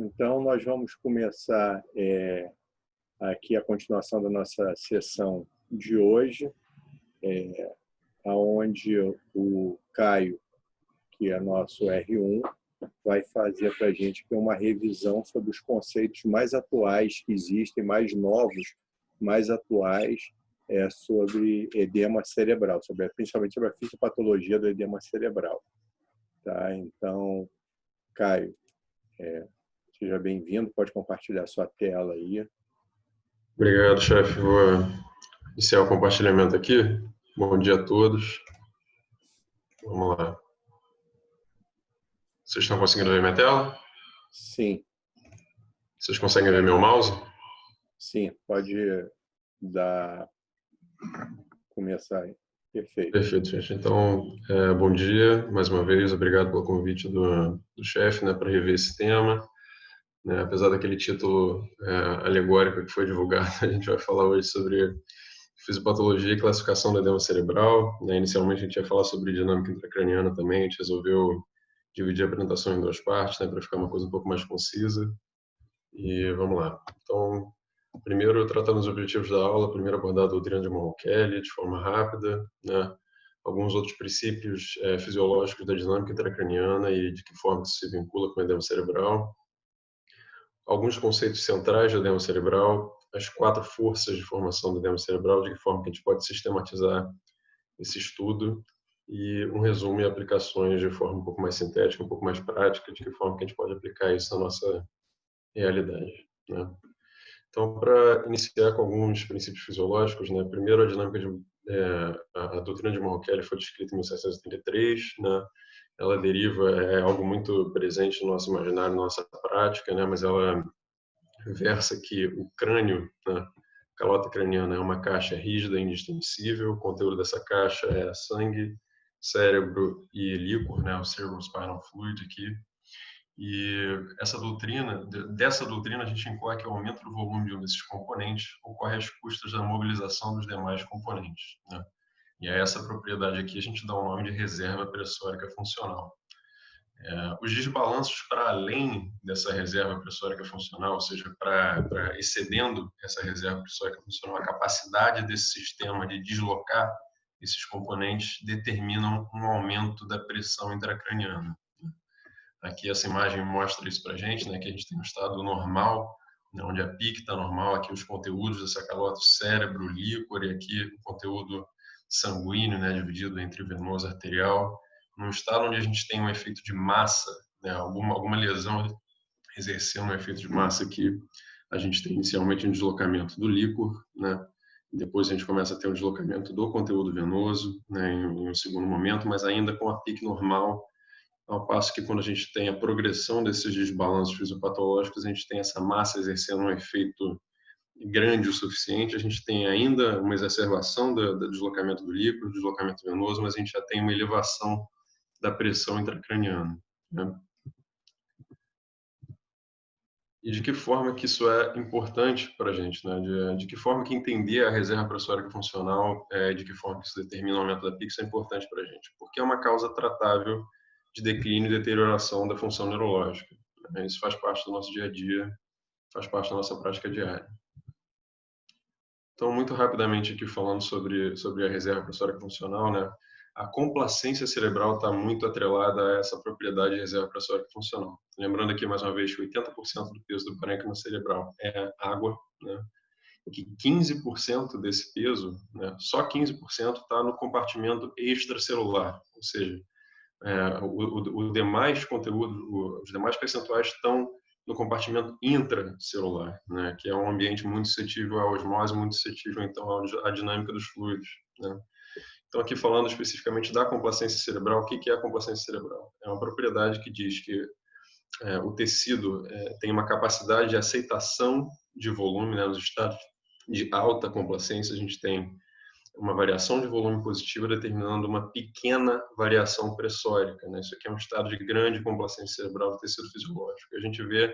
Então, nós vamos começar aqui a continuação da nossa sessão de hoje, onde o Caio, que é nosso R1, vai fazer para a gente uma revisão sobre os conceitos mais atuais que existem, mais novos, mais atuais, sobre edema cerebral, principalmente sobre a fisiopatologia do edema cerebral. Tá? Então, Caio, seja bem-vindo, pode compartilhar sua tela aí. Obrigado, chefe. Vou iniciar o compartilhamento aqui. Bom dia a todos. Vamos lá. Vocês estão conseguindo ver minha tela? Sim. Vocês conseguem ver meu mouse? Sim, pode começar aí. Perfeito. Perfeito, gente. Então, bom dia, mais uma vez. Obrigado pelo convite do chefe, né, para rever esse tema. Apesar daquele título alegórico que foi divulgado, a gente vai falar hoje sobre fisiopatologia e classificação do edema cerebral. Inicialmente, a gente ia falar sobre dinâmica intracraniana também. A gente resolveu dividir a apresentação em duas partes, para ficar uma coisa um pouco mais concisa. E vamos lá. Então, primeiro, tratando os objetivos da aula, primeiro abordar a doutrina de Monro-Kelly de forma rápida, alguns outros princípios fisiológicos da dinâmica intracraniana e de que forma isso se vincula com o edema cerebral, alguns conceitos centrais do edema cerebral, as 4 forças de formação do edema cerebral, de que forma que a gente pode sistematizar esse estudo, e um resumo e aplicações de forma um pouco mais sintética, um pouco mais prática, de que forma que a gente pode aplicar isso na nossa realidade. Então, para iniciar com alguns princípios fisiológicos, primeiro a dinâmica a doutrina de Monro-Kelly foi descrita em 1733, ela deriva, é algo muito presente no nosso imaginário, na nossa prática, mas ela versa que o crânio, a calota craniana é uma caixa rígida e indistinguível, o conteúdo dessa caixa é sangue, cérebro e líquor, o cerebrospinal fluid aqui. E dessa doutrina a gente inclui que o aumento do volume de um desses componentes ocorre às custas da mobilização dos demais componentes. E a essa propriedade aqui a gente dá o nome de reserva pressórica funcional. Os desbalanços para além dessa reserva pressórica funcional, ou seja, para excedendo essa reserva pressórica funcional, a capacidade desse sistema de deslocar esses componentes determinam um aumento da pressão intracraniana. Aqui essa imagem mostra isso para a gente, que a gente tem um estado normal, onde a PIC está normal, aqui os conteúdos dessa calota, cérebro, líquor, e aqui o conteúdo sanguíneo, dividido entre venoso e arterial, num estado onde a gente tem um efeito de massa, alguma lesão exercendo um efeito de massa aqui, a gente tem inicialmente um deslocamento do líquor, depois a gente começa a ter um deslocamento do conteúdo venoso, em um segundo momento, mas ainda com a PIC normal, ao passo que quando a gente tem a progressão desses desbalanços fisiopatológicos, a gente tem essa massa exercendo um efeito grande o suficiente, a gente tem ainda uma exacerbação do deslocamento do líquido, do deslocamento venoso, mas a gente já tem uma elevação da pressão intracraniana. E de que forma que isso é importante para a gente? De que forma que entender a reserva pressórica funcional, de que forma que isso determina o aumento da PIC, isso é importante para a gente? Porque é uma causa tratável de declínio e deterioração da função neurológica. Isso faz parte do nosso dia a dia, faz parte da nossa prática diária. Então, muito rapidamente aqui falando sobre a reserva pressórica funcional, a complacência cerebral está muito atrelada a essa propriedade de reserva pressórica funcional. Lembrando aqui mais uma vez que 80% do peso do parênquima cerebral é água, e que 15% desse peso, só 15% está no compartimento extracelular, ou seja, o demais conteúdo, os demais percentuais estão no compartimento intracelular, que é um ambiente muito suscetível à osmose, muito suscetível então à dinâmica dos fluidos. Então, aqui falando especificamente da complacência cerebral, o que é a complacência cerebral? É uma propriedade que diz que o tecido tem uma capacidade de aceitação de volume, nos estados de alta complacência, a gente tem uma variação de volume positiva determinando uma pequena variação pressórica. Isso aqui é um estado de grande complacência cerebral do tecido fisiológico. A gente vê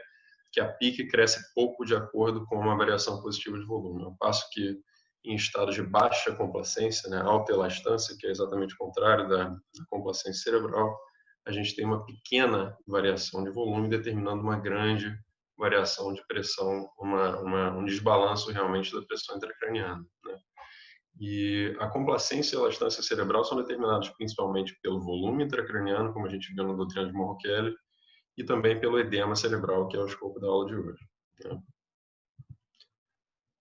que a PIC cresce pouco de acordo com uma variação positiva de volume, ao passo que em estado de baixa complacência, alta elastância, que é exatamente o contrário da complacência cerebral, a gente tem uma pequena variação de volume determinando uma grande variação de pressão, um desbalanço realmente da pressão intracraniana, né? E a complacência e a elastância cerebral são determinados principalmente pelo volume intracraniano, como a gente viu na doutrina de Morro-Kelly, e também pelo edema cerebral, que é o escopo da aula de hoje, né?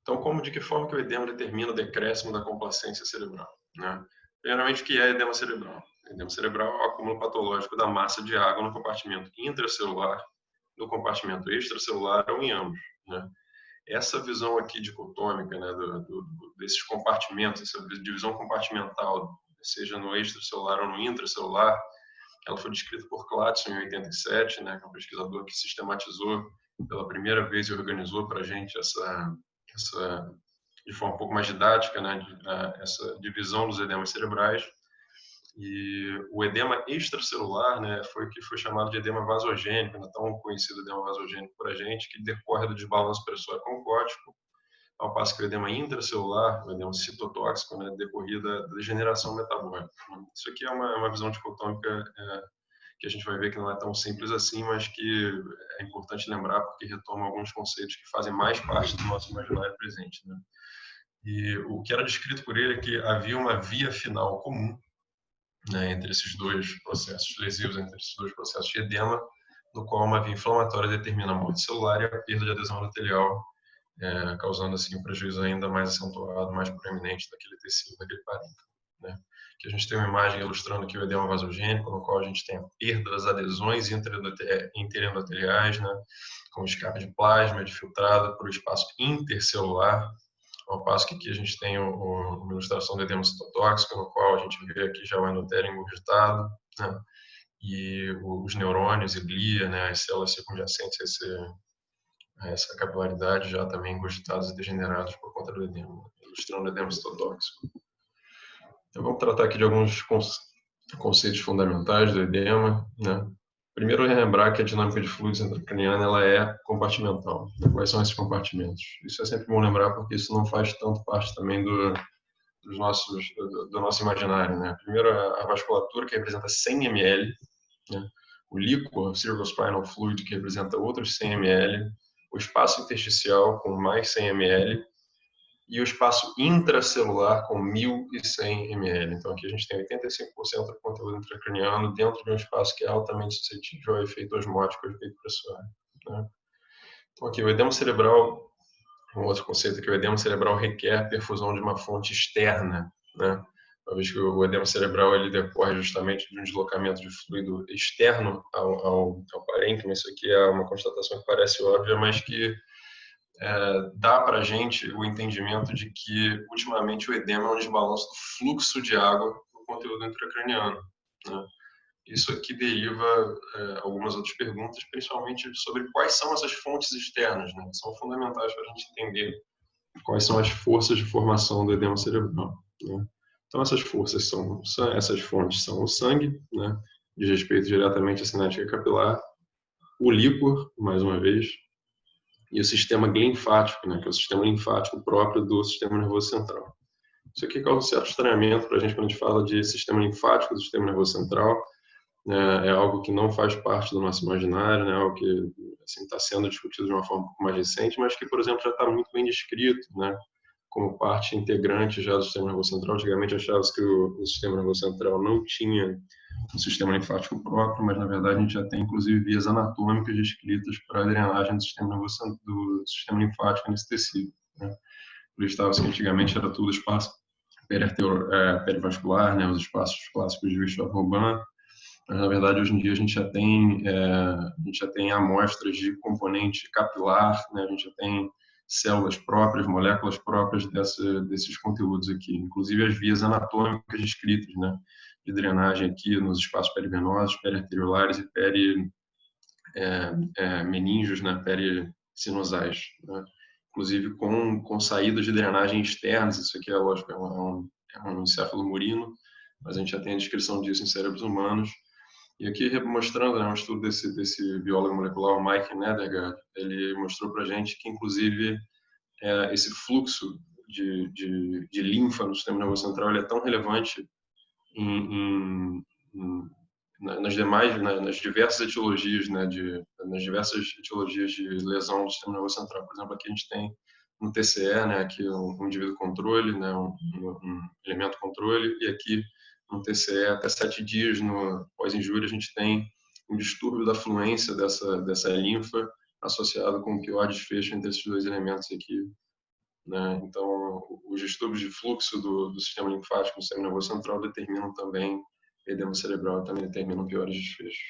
Então, de que forma que o edema determina o decréscimo da complacência cerebral, né? Primeiramente, o que é edema cerebral? Edema cerebral é o acúmulo patológico da massa de água no compartimento intracelular, no compartimento extracelular ou em ambos, né? Essa visão aqui dicotômica, né, desses compartimentos, essa divisão compartimental, seja no extracelular ou no intracelular, ela foi descrita por Clatson em 87, né, que é um pesquisador que sistematizou pela primeira vez e organizou para a gente essa de forma um pouco mais didática, né, essa divisão dos edemas cerebrais. E o edema extracelular, né, foi o que foi chamado de edema vasogênico, né, tão conhecido edema vasogênico por a gente, que decorre do desbalanço pressórico oncótico, ao passo que o edema intracelular, o edema citotóxico, né, decorrido da degeneração metabólica. Isso aqui é uma visão dicotômica que a gente vai ver que não é tão simples assim, mas que é importante lembrar porque retoma alguns conceitos que fazem mais parte do nosso imaginário presente, né? E o que era descrito por ele é que havia uma via final comum, né, entre esses dois processos lesivos, entre esses dois processos de edema, no qual uma via inflamatória determina a morte celular e a perda de adesão endotelial, causando assim um prejuízo ainda mais acentuado, mais proeminente daquele tecido, daquele parênquima, né? Que a gente tem uma imagem ilustrando aqui o edema vasogênico, no qual a gente tem a perda das adesões interendoteliais, né, com escape de plasma, de filtrado para o espaço intercelular, ao passo que aqui a gente tem uma ilustração do edema citotóxico, no qual a gente vê aqui já o endotélio engurgitado, né, e os neurônios e glia, né, as células circunjacentes a essa capilaridade já também engurgitados e degenerados por conta do edema, ilustrando o edema citotóxico. Então, vamos tratar aqui de alguns conceitos fundamentais do edema, né? Primeiro, lembrar que a dinâmica de fluidos intracraniana ela é compartimental. Quais são esses compartimentos? Isso é sempre bom lembrar porque isso não faz tanto parte também do nosso imaginário, né? Primeiro, a vasculatura, que representa 100 ml, né? O líquor, cerebrospinal fluid, que representa outros 100 ml, o espaço intersticial, com mais 100 ml, e o espaço intracelular com 1.100 ml. Então, aqui a gente tem 85% do conteúdo intracraniano dentro de um espaço que é altamente suscetível ao efeito osmótico, ao efeito pressórico, né? Então, aqui, o edema cerebral, um outro conceito que o edema cerebral requer perfusão de uma fonte externa, né? Uma vez que o edema cerebral ele decorre justamente de um deslocamento de fluido externo ao parênquima. Isso aqui é uma constatação que parece óbvia, mas que dá para a gente o entendimento de que, ultimamente, o edema é um desbalanço do fluxo de água no conteúdo intracraniano, né? Isso aqui deriva algumas outras perguntas, principalmente sobre quais são essas fontes externas, né, que são fundamentais para a gente entender quais são as forças de formação do edema cerebral, né? Então, essas fontes são o sangue, né, diz respeito diretamente à cinética capilar, o líquor, mais uma vez, e o sistema linfático, né, que é o sistema linfático próprio do sistema nervoso central. Isso aqui causa um certo estranhamento para a gente quando a gente fala de sistema linfático do sistema nervoso central, né, é algo que não faz parte do nosso imaginário, né, algo que assim, está sendo discutido de uma forma um pouco mais recente, mas que, por exemplo, já está muito bem descrito, né, como parte integrante já do sistema nervoso central. Antigamente achava-se que o sistema nervoso central não tinha um sistema linfático próprio, mas na verdade a gente já tem inclusive vias anatômicas descritas para a drenagem do sistema linfático nesse tecido, né? Acreditava-se que antigamente era tudo espaço perivascular, né, os espaços clássicos de Virchow-Robin, mas na verdade hoje em dia a gente já tem amostras de componente capilar, né, a gente já tem células próprias, moléculas próprias desses conteúdos aqui, inclusive as vias anatômicas descritas, né, de drenagem aqui nos espaços perivenosos, periarteriolares e meningios, né, pericinosais, né, inclusive com saídas de drenagem externas. Isso aqui é lógico, é um encéfalo murino, mas a gente já tem a descrição disso em cérebros humanos. E aqui mostrando, né, um estudo desse biólogo molecular, o Mike Nedergaard, ele mostrou para a gente que, inclusive, esse fluxo de linfa no sistema nervoso central ele é tão relevante nas diversas etiologias, né, nas diversas etiologias de lesão do sistema nervoso central. Por exemplo, aqui a gente tem no TCE, né, aqui um indivíduo controle, né, um elemento controle, e aqui no TCE até 7 dias no pós-injúria a gente tem um distúrbio da fluência dessa linfa associado com o pior desfecho entre esses dois elementos aqui, né? Então, os distúrbios de fluxo do sistema linfático no sistema nervoso central determinam também edema cerebral, também determinam piores desfechos.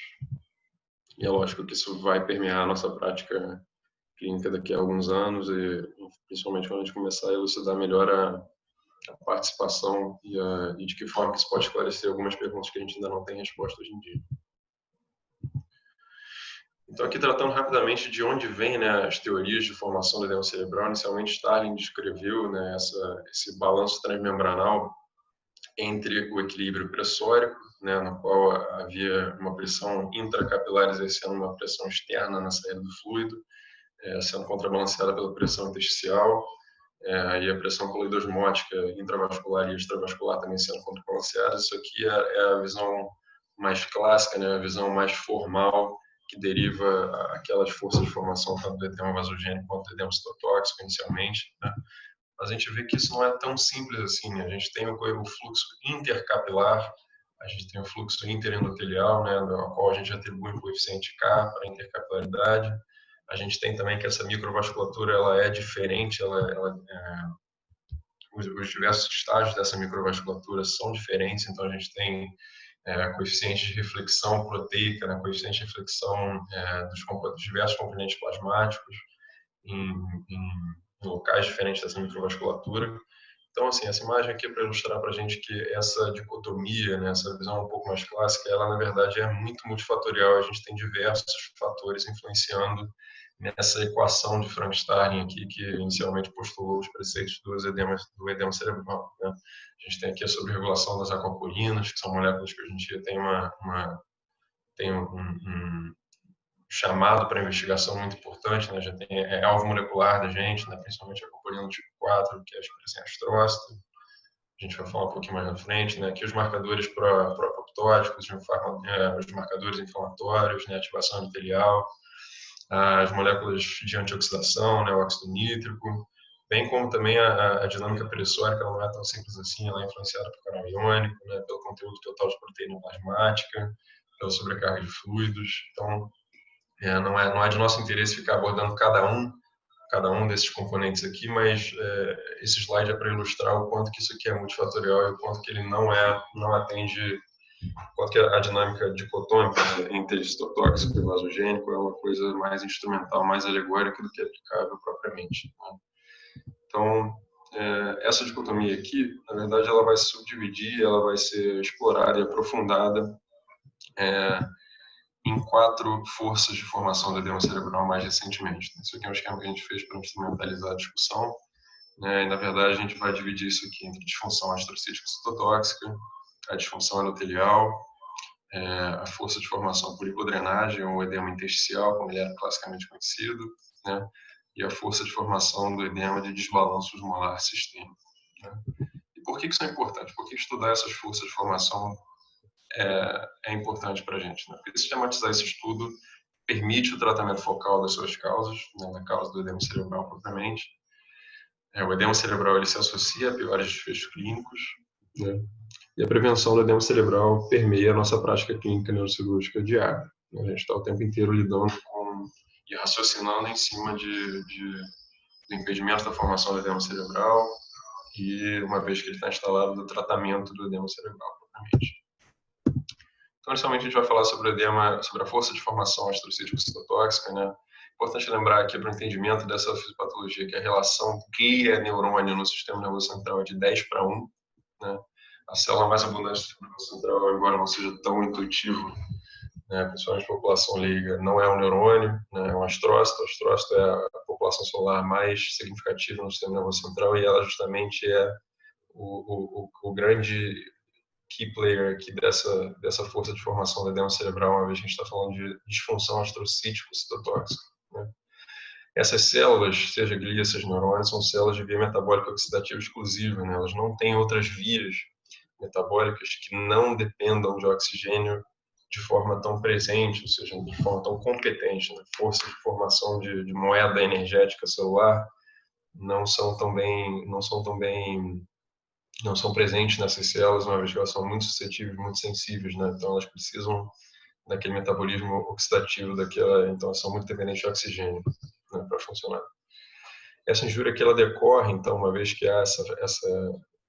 E é lógico que isso vai permear a nossa prática clínica daqui a alguns anos, e principalmente quando a gente começar a elucidar melhor a participação e de que forma que isso pode esclarecer algumas perguntas que a gente ainda não tem resposta hoje em dia. Então, aqui tratando rapidamente de onde vêm, né, as teorias de formação do edema cerebral. Inicialmente, Starling descreveu, né, esse balanço transmembranal entre o equilíbrio pressórico, né, no qual havia uma pressão intracapilar exercendo uma pressão externa na saída do fluido, sendo contrabalanceada pela pressão intersticial, e a pressão coloidosmótica intravascular e extravascular também sendo contrabalanceada. Isso aqui é a visão mais clássica, né, a visão mais formal, que deriva aquelas forças de formação tanto do edema vasogênico quanto do edema citotóxico inicialmente, né? Mas a gente vê que isso não é tão simples assim, né? A gente tem o fluxo intercapilar, a gente tem o fluxo interendotelial, né, ao qual a gente atribui um coeficiente K para a intercapilaridade. A gente tem também que essa microvasculatura ela é diferente, os diversos estágios dessa microvasculatura são diferentes, então a gente tem coeficiente de reflexão proteica, né, coeficiente de reflexão dos diversos componentes plasmáticos em locais diferentes dessa microvasculatura. Então, assim, essa imagem aqui é para ilustrar para a gente que essa dicotomia, né, essa visão um pouco mais clássica, ela, na verdade, é muito multifatorial. A gente tem diversos fatores influenciando nessa equação de Frank-Starling aqui, que inicialmente postulou os preceitos do edema cerebral, né? A gente tem aqui a sobreregulação das aquapolinas, que são moléculas que hoje em dia tem um chamado para investigação muito importante, né? Já tem alvo molecular da gente, né? Principalmente a aquapolina tipo 4, que é expressa em astrócito. A gente vai falar um pouquinho mais na frente, né? Aqui os marcadores pró-apoptóticos, os marcadores inflamatórios, né? Ativação endotelial, as moléculas de antioxidação, né? O óxido nítrico, bem como também a dinâmica perissórica. Ela não é tão simples assim, ela é influenciada pelo canal iônico, né? Pelo conteúdo total de proteína plasmática, pela sobrecarga de fluidos. Então, não é de nosso interesse ficar abordando cada um desses componentes aqui, mas esse slide é para ilustrar o quanto que isso aqui é multifatorial e o quanto que ele não atende, quanto que a dinâmica dicotômica entre citotóxico e vasogênico é uma coisa mais instrumental, mais alegórica do que aplicável propriamente, né? Então, essa dicotomia aqui, na verdade, ela vai se subdividir, ela vai ser explorada e aprofundada em 4 forças de formação do edema cerebral mais recentemente. Isso aqui é um esquema que a gente fez para instrumentalizar a discussão, né? E, na verdade, a gente vai dividir isso aqui entre disfunção astrocítica citotóxica, a disfunção endotelial, a força de formação por hipodrenagem, ou edema intersticial, como ele era classicamente conhecido, né? E a força de formação do edema de desbalanço osmolar sistêmico, né? E por que isso é importante? Por que estudar essas forças de formação é importante para a gente, né? Porque sistematizar esse estudo permite o tratamento focal das suas causas, né, da causa do edema cerebral propriamente. O edema cerebral ele se associa a piores desfechos clínicos, né? E a prevenção do edema cerebral permeia a nossa prática clínica neurocirúrgica diária. A gente está o tempo inteiro lidando com e raciocinando em cima do impedimento da formação do edema cerebral e, uma vez que ele está instalado, do tratamento do edema cerebral propriamente. Então, inicialmente, a gente vai falar sobre o edema, sobre a força de formação astrocítica citotóxica, né? Importante lembrar aqui para o entendimento dessa fisiopatologia que a relação glia-neurônio no sistema nervoso central é de 10:1, né? A célula mais abundante do sistema nervoso central, embora não seja tão intuitivo, né, principalmente a população leiga, não é um neurônio, né, é um astrócito. O astrócito é a população celular mais significativa no sistema nervoso central e ela justamente é o grande key player aqui dessa força de formação do edema cerebral, uma vez que a gente está falando de disfunção astrocítico-citotóxica, né? Essas células, seja glia, seja neurônio, são células de via metabólica oxidativa exclusiva, né? Elas não têm outras vias metabólicas que não dependam de oxigênio de forma tão presente, ou seja, de forma tão competente, né? Forças de formação de moeda energética celular não são presentes nessas células, uma vez que elas são muito suscetíveis, muito sensíveis, né? Então elas precisam daquele metabolismo oxidativo daquela, então elas são muito dependentes de oxigênio, né, para funcionar. Essa injúria aqui, ela decorre, então, uma vez que há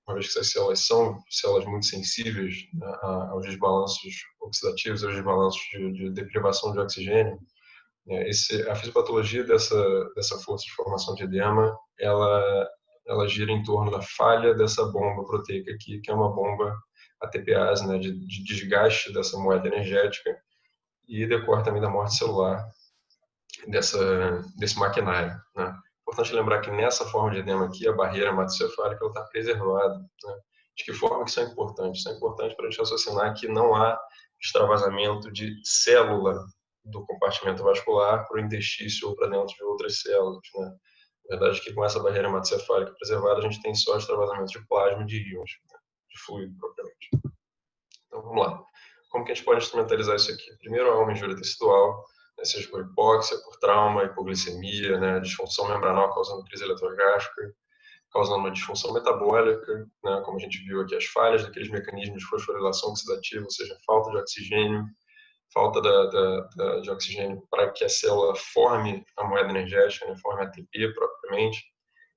uma vez que essas células são células muito sensíveis, né, aos desbalanços oxidativos, aos desbalanços de deprivação de oxigênio, né, a fisiopatologia dessa força de formação de edema, ela gira em torno da falha dessa bomba proteica aqui, que é uma bomba ATPase, né, de desgaste dessa moeda energética, e decorre também da morte celular desse maquinário, né. Importante lembrar que nessa forma de edema aqui, a barreira hematocefálica está preservada, né. De que forma que isso é importante? Isso é importante para a gente raciocinar que não há extravasamento de célula do compartimento vascular para o interstício ou para dentro de outras células, né. Na verdade, que com essa barreira hematocefálica preservada, a gente tem só extravasamento de plasma e de íons, né, de fluido propriamente. Então, vamos lá. Como que a gente pode instrumentalizar isso aqui? Primeiro, há uma injúria tecidual, né, seja por hipóxia, por trauma, hipoglicemia, né, disfunção membranal causando crise eletrogástrica, causando uma disfunção metabólica, né, como a gente viu aqui, as falhas daqueles mecanismos de fosforilação oxidativa, ou seja, falta de oxigênio, falta de oxigênio para que a célula forme a moeda energética, né, forme a ATP propriamente,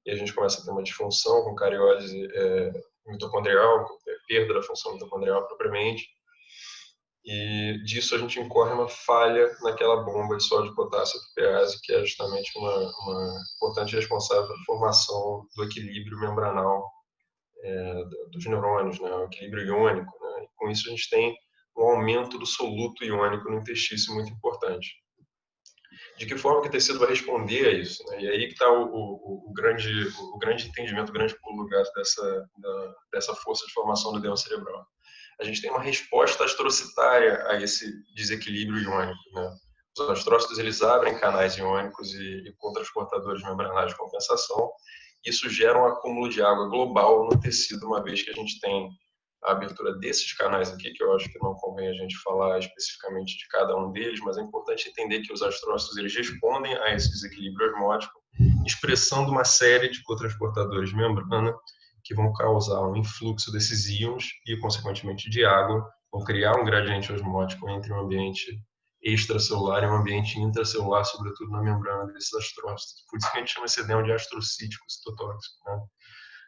e a gente começa a ter uma disfunção com cariólise mitocondrial, perda da função mitocondrial propriamente, e disso a gente incorre uma falha naquela bomba de sódio, potássio e ATPase, que é justamente uma importante responsável pela formação do equilíbrio membranal dos neurônios, né, o equilíbrio iônico, né, e com isso a gente tem um aumento do soluto iônico no intestino muito importante. De que forma que o tecido vai responder a isso, né? E aí que está o grande entendimento, o grande pulo do gato dessa força de formação do edema cerebral. A gente tem uma resposta astrocitária a esse desequilíbrio iônico, né? Os astrócitos, eles abrem canais iônicos e contransportadores membranares de compensação. Isso gera um acúmulo de água global no tecido, uma vez que a gente tem a abertura desses canais aqui, que eu acho que não convém a gente falar especificamente de cada um deles, mas é importante entender que os astrócitos, eles respondem a esse desequilíbrio osmótico, expressando uma série de cotransportadores de membrana que vão causar um influxo desses íons e, consequentemente, de água, vão criar um gradiente osmótico entre um ambiente extracelular e um ambiente intracelular, sobretudo na membrana desses astrócitos. Por isso que a gente chama esse edema de astrocítico citotóxico, né?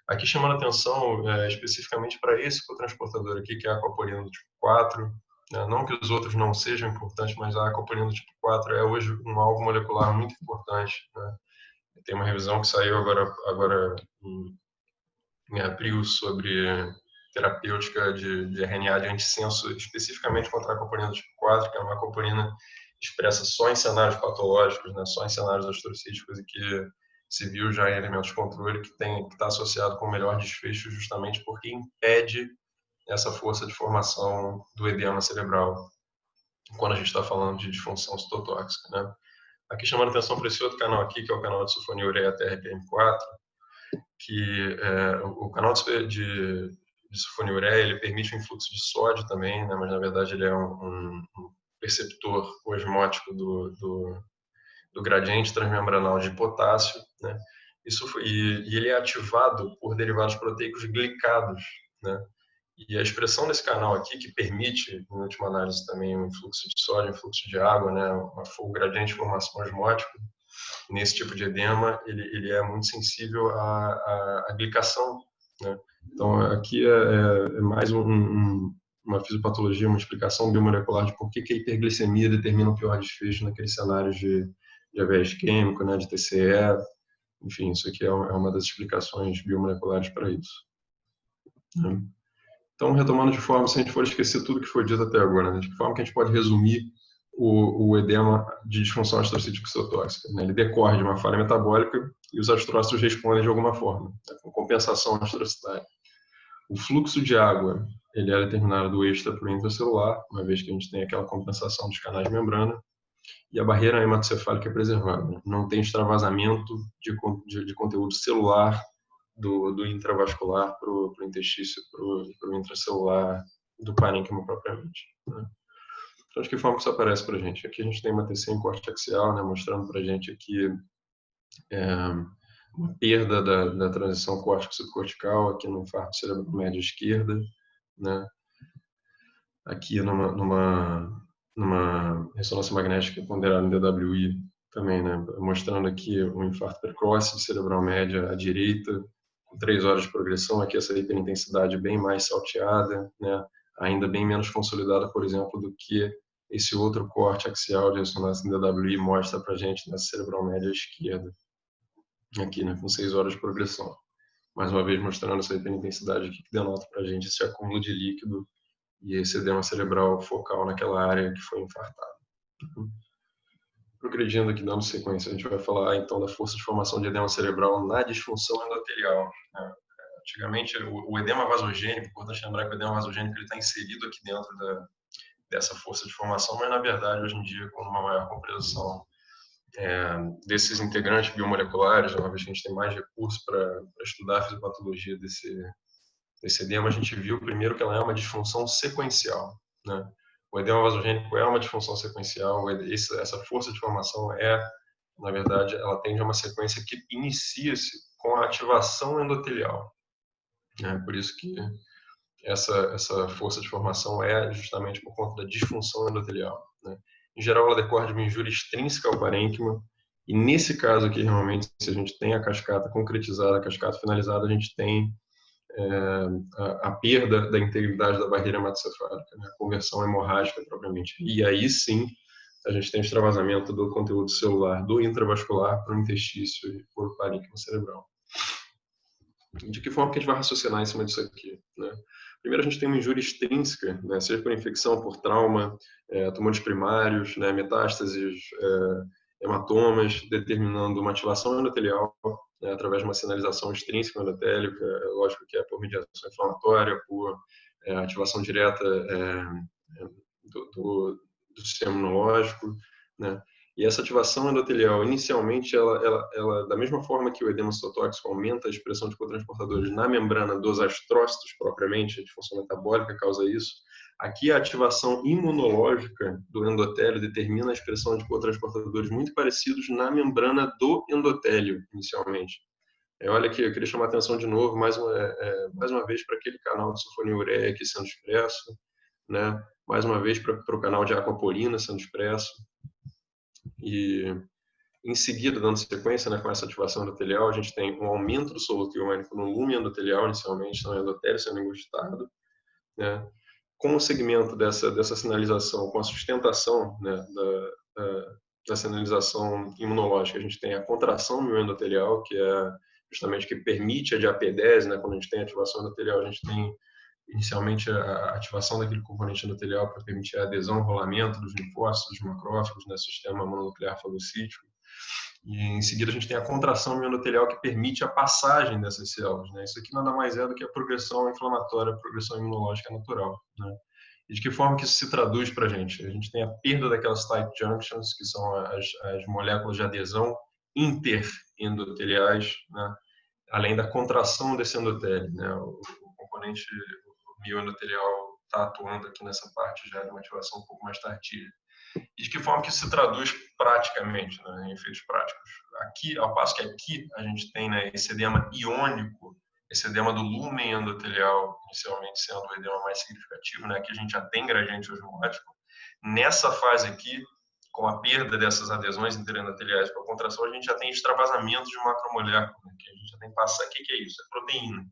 Aqui chamando a atenção especificamente para esse cotransportador aqui, que é a aquaporina do tipo 4. Né? Não que os outros não sejam importantes, mas a aquaporina do tipo 4 é hoje um alvo molecular muito importante. Né? Tem uma revisão que saiu agora em abril sobre terapêutica de RNA de antissenso, especificamente contra a aquaporina do tipo 4, que é uma aquaporina expressa só em cenários patológicos, né? Só em cenários astrocíticos, e que se viu já em elementos de controle que está associado com o melhor desfecho, justamente porque impede essa força de formação do edema cerebral quando a gente está falando de disfunção citotóxica, né? Aqui chamando a atenção para esse outro canal aqui, que é o canal de sulfonilureia TRPM4, que o canal de sulfonilureia, ele permite o influxo de sódio também, né? Mas na verdade ele é um perceptor osmótico do gradiente transmembranal de potássio, né? E ele é ativado por derivados proteicos glicados, né? E a expressão desse canal aqui, que permite, em última análise, também um influxo de sódio, um influxo de água, né? O gradiente de formação osmótica, nesse tipo de edema, ele é muito sensível à glicação, né? Então, aqui é mais uma fisiopatologia, uma explicação biomolecular de por que a hiperglicemia determina o pior desfecho naqueles cenários de AVE isquêmico, né, de TCE, enfim, isso aqui é uma das explicações biomoleculares para isso. Né? Então, retomando de forma, se a gente for esquecer tudo que foi dito até agora, né, de que forma que a gente pode resumir o edema de disfunção astrocítica citotóxica, né? Ele decorre de uma falha metabólica e os astrócitos respondem de alguma forma, né, com compensação astrocitária. O fluxo de água, ele é determinado do extra para o intracelular, uma vez que a gente tem aquela compensação dos canais de membrana, e a barreira hematocefálica é preservada. Não tem extravasamento de conteúdo celular do intravascular para o intestino, para o intracelular do parênquima propriamente. Né? Então, de que forma que isso aparece para a gente? Aqui a gente tem uma TC em corte axial, né, mostrando para a gente aqui uma perda da transição córtico-subcortical aqui no infarto cerebral médio esquerda, né? Aqui numa ressonância magnética ponderada em DWI também, né? Mostrando aqui um infarto precoce de cerebral média à direita, com 3 horas de progressão, aqui essa hiperintensidade bem mais salteada, né? Ainda bem menos consolidada, por exemplo, do que esse outro corte axial de ressonância em DWI mostra para a gente nessa cerebral média à esquerda, aqui, né? Com 6 horas de progressão. Mais uma vez mostrando essa hiperintensidade aqui que denota para a gente esse acúmulo de líquido e esse edema cerebral focal naquela área que foi infartada. Progredindo aqui, dando sequência, a gente vai falar então da força de formação de edema cerebral na disfunção endotelial. Antigamente, o edema vasogênico, importante lembrar que o edema vasogênico está inserido aqui dentro dessa força de formação, mas na verdade, hoje em dia, com uma maior compreensão desses integrantes biomoleculares, uma vez que a gente tem mais recursos para estudar a fisiopatologia desse edema, a gente viu primeiro que ela é uma disfunção sequencial, né? O edema vasogênico é uma disfunção sequencial, essa força de formação na verdade, ela tende a uma sequência que inicia-se com a ativação endotelial. Por isso que essa força de formação é justamente por conta da disfunção endotelial, né? Em geral, ela decorre de uma injúria extrínseca ao parênquima, e nesse caso aqui, realmente, se a gente tem a cascata concretizada, a cascata finalizada, a gente tem a perda da integridade da barreira hematocefálica, né? A conversão hemorrágica propriamente. E aí sim, a gente tem o extravasamento do conteúdo celular do intravascular para o interstício e para o parênquima cerebral. De que forma que a gente vai raciocinar em cima disso aqui, né? Primeiro, a gente tem uma injúria extrínseca, né? Seja por infecção, por trauma, tumores primários, né? Metástases, hematomas, determinando uma ativação endotelial, né? Através de uma sinalização extrínseca endotélica, lógico que é por mediação inflamatória, por ativação direta do sistema imunológico, né? E essa ativação endotelial, inicialmente, ela, da mesma forma que o edema citotóxico aumenta a expressão de cotransportadores na membrana dos astrócitos, propriamente, a disfunção metabólica causa isso, aqui a ativação imunológica do endotélio determina a expressão de cotransportadores muito parecidos na membrana do endotélio, inicialmente. Olha aqui, eu queria chamar a atenção de novo, mais uma vez, para aquele canal de sulfonilureia aqui sendo expresso, né? Mais uma vez para o canal de aquaporina sendo expresso. E em seguida, dando sequência, né, com essa ativação endotelial, a gente tem um aumento do soluto iônico no lume endotelial, inicialmente, no endotélio sendo engurgitado, né? Com o segmento dessa sinalização, com a sustentação, né, da sinalização imunológica, a gente tem a contração mioendotelial, que é justamente que permite a diapedese, né? Quando a gente tem ativação endotelial, a gente tem inicialmente a ativação daquele componente endotelial para permitir a adesão ao rolamento dos linfócitos, dos macrófagos, no sistema mononuclear fagocítico. E em seguida a gente tem a contração mioendotelial que permite a passagem dessas células, né? Isso aqui nada mais é do que a progressão inflamatória, a progressão imunológica natural, né? E de que forma que isso se traduz para a gente? A gente tem a perda daquelas tight junctions, que são as moléculas de adesão interendoteliais, né? Além da contração desse endotélio, né? O componente mioendotelial está atuando aqui nessa parte já de uma ativação um pouco mais tardia. E de que forma que isso se traduz praticamente, né, em efeitos práticos? Aqui, ao passo que aqui a gente tem, né, esse edema iônico, esse edema do lumen endotelial, inicialmente sendo o edema mais significativo, né, aqui a gente já tem gradiente osmótico. Nessa fase aqui, com a perda dessas adesões interendoteliais com a contração, a gente já tem extravasamentos de macromoléculas, né, que a gente já tem passar. O que é isso? É proteína.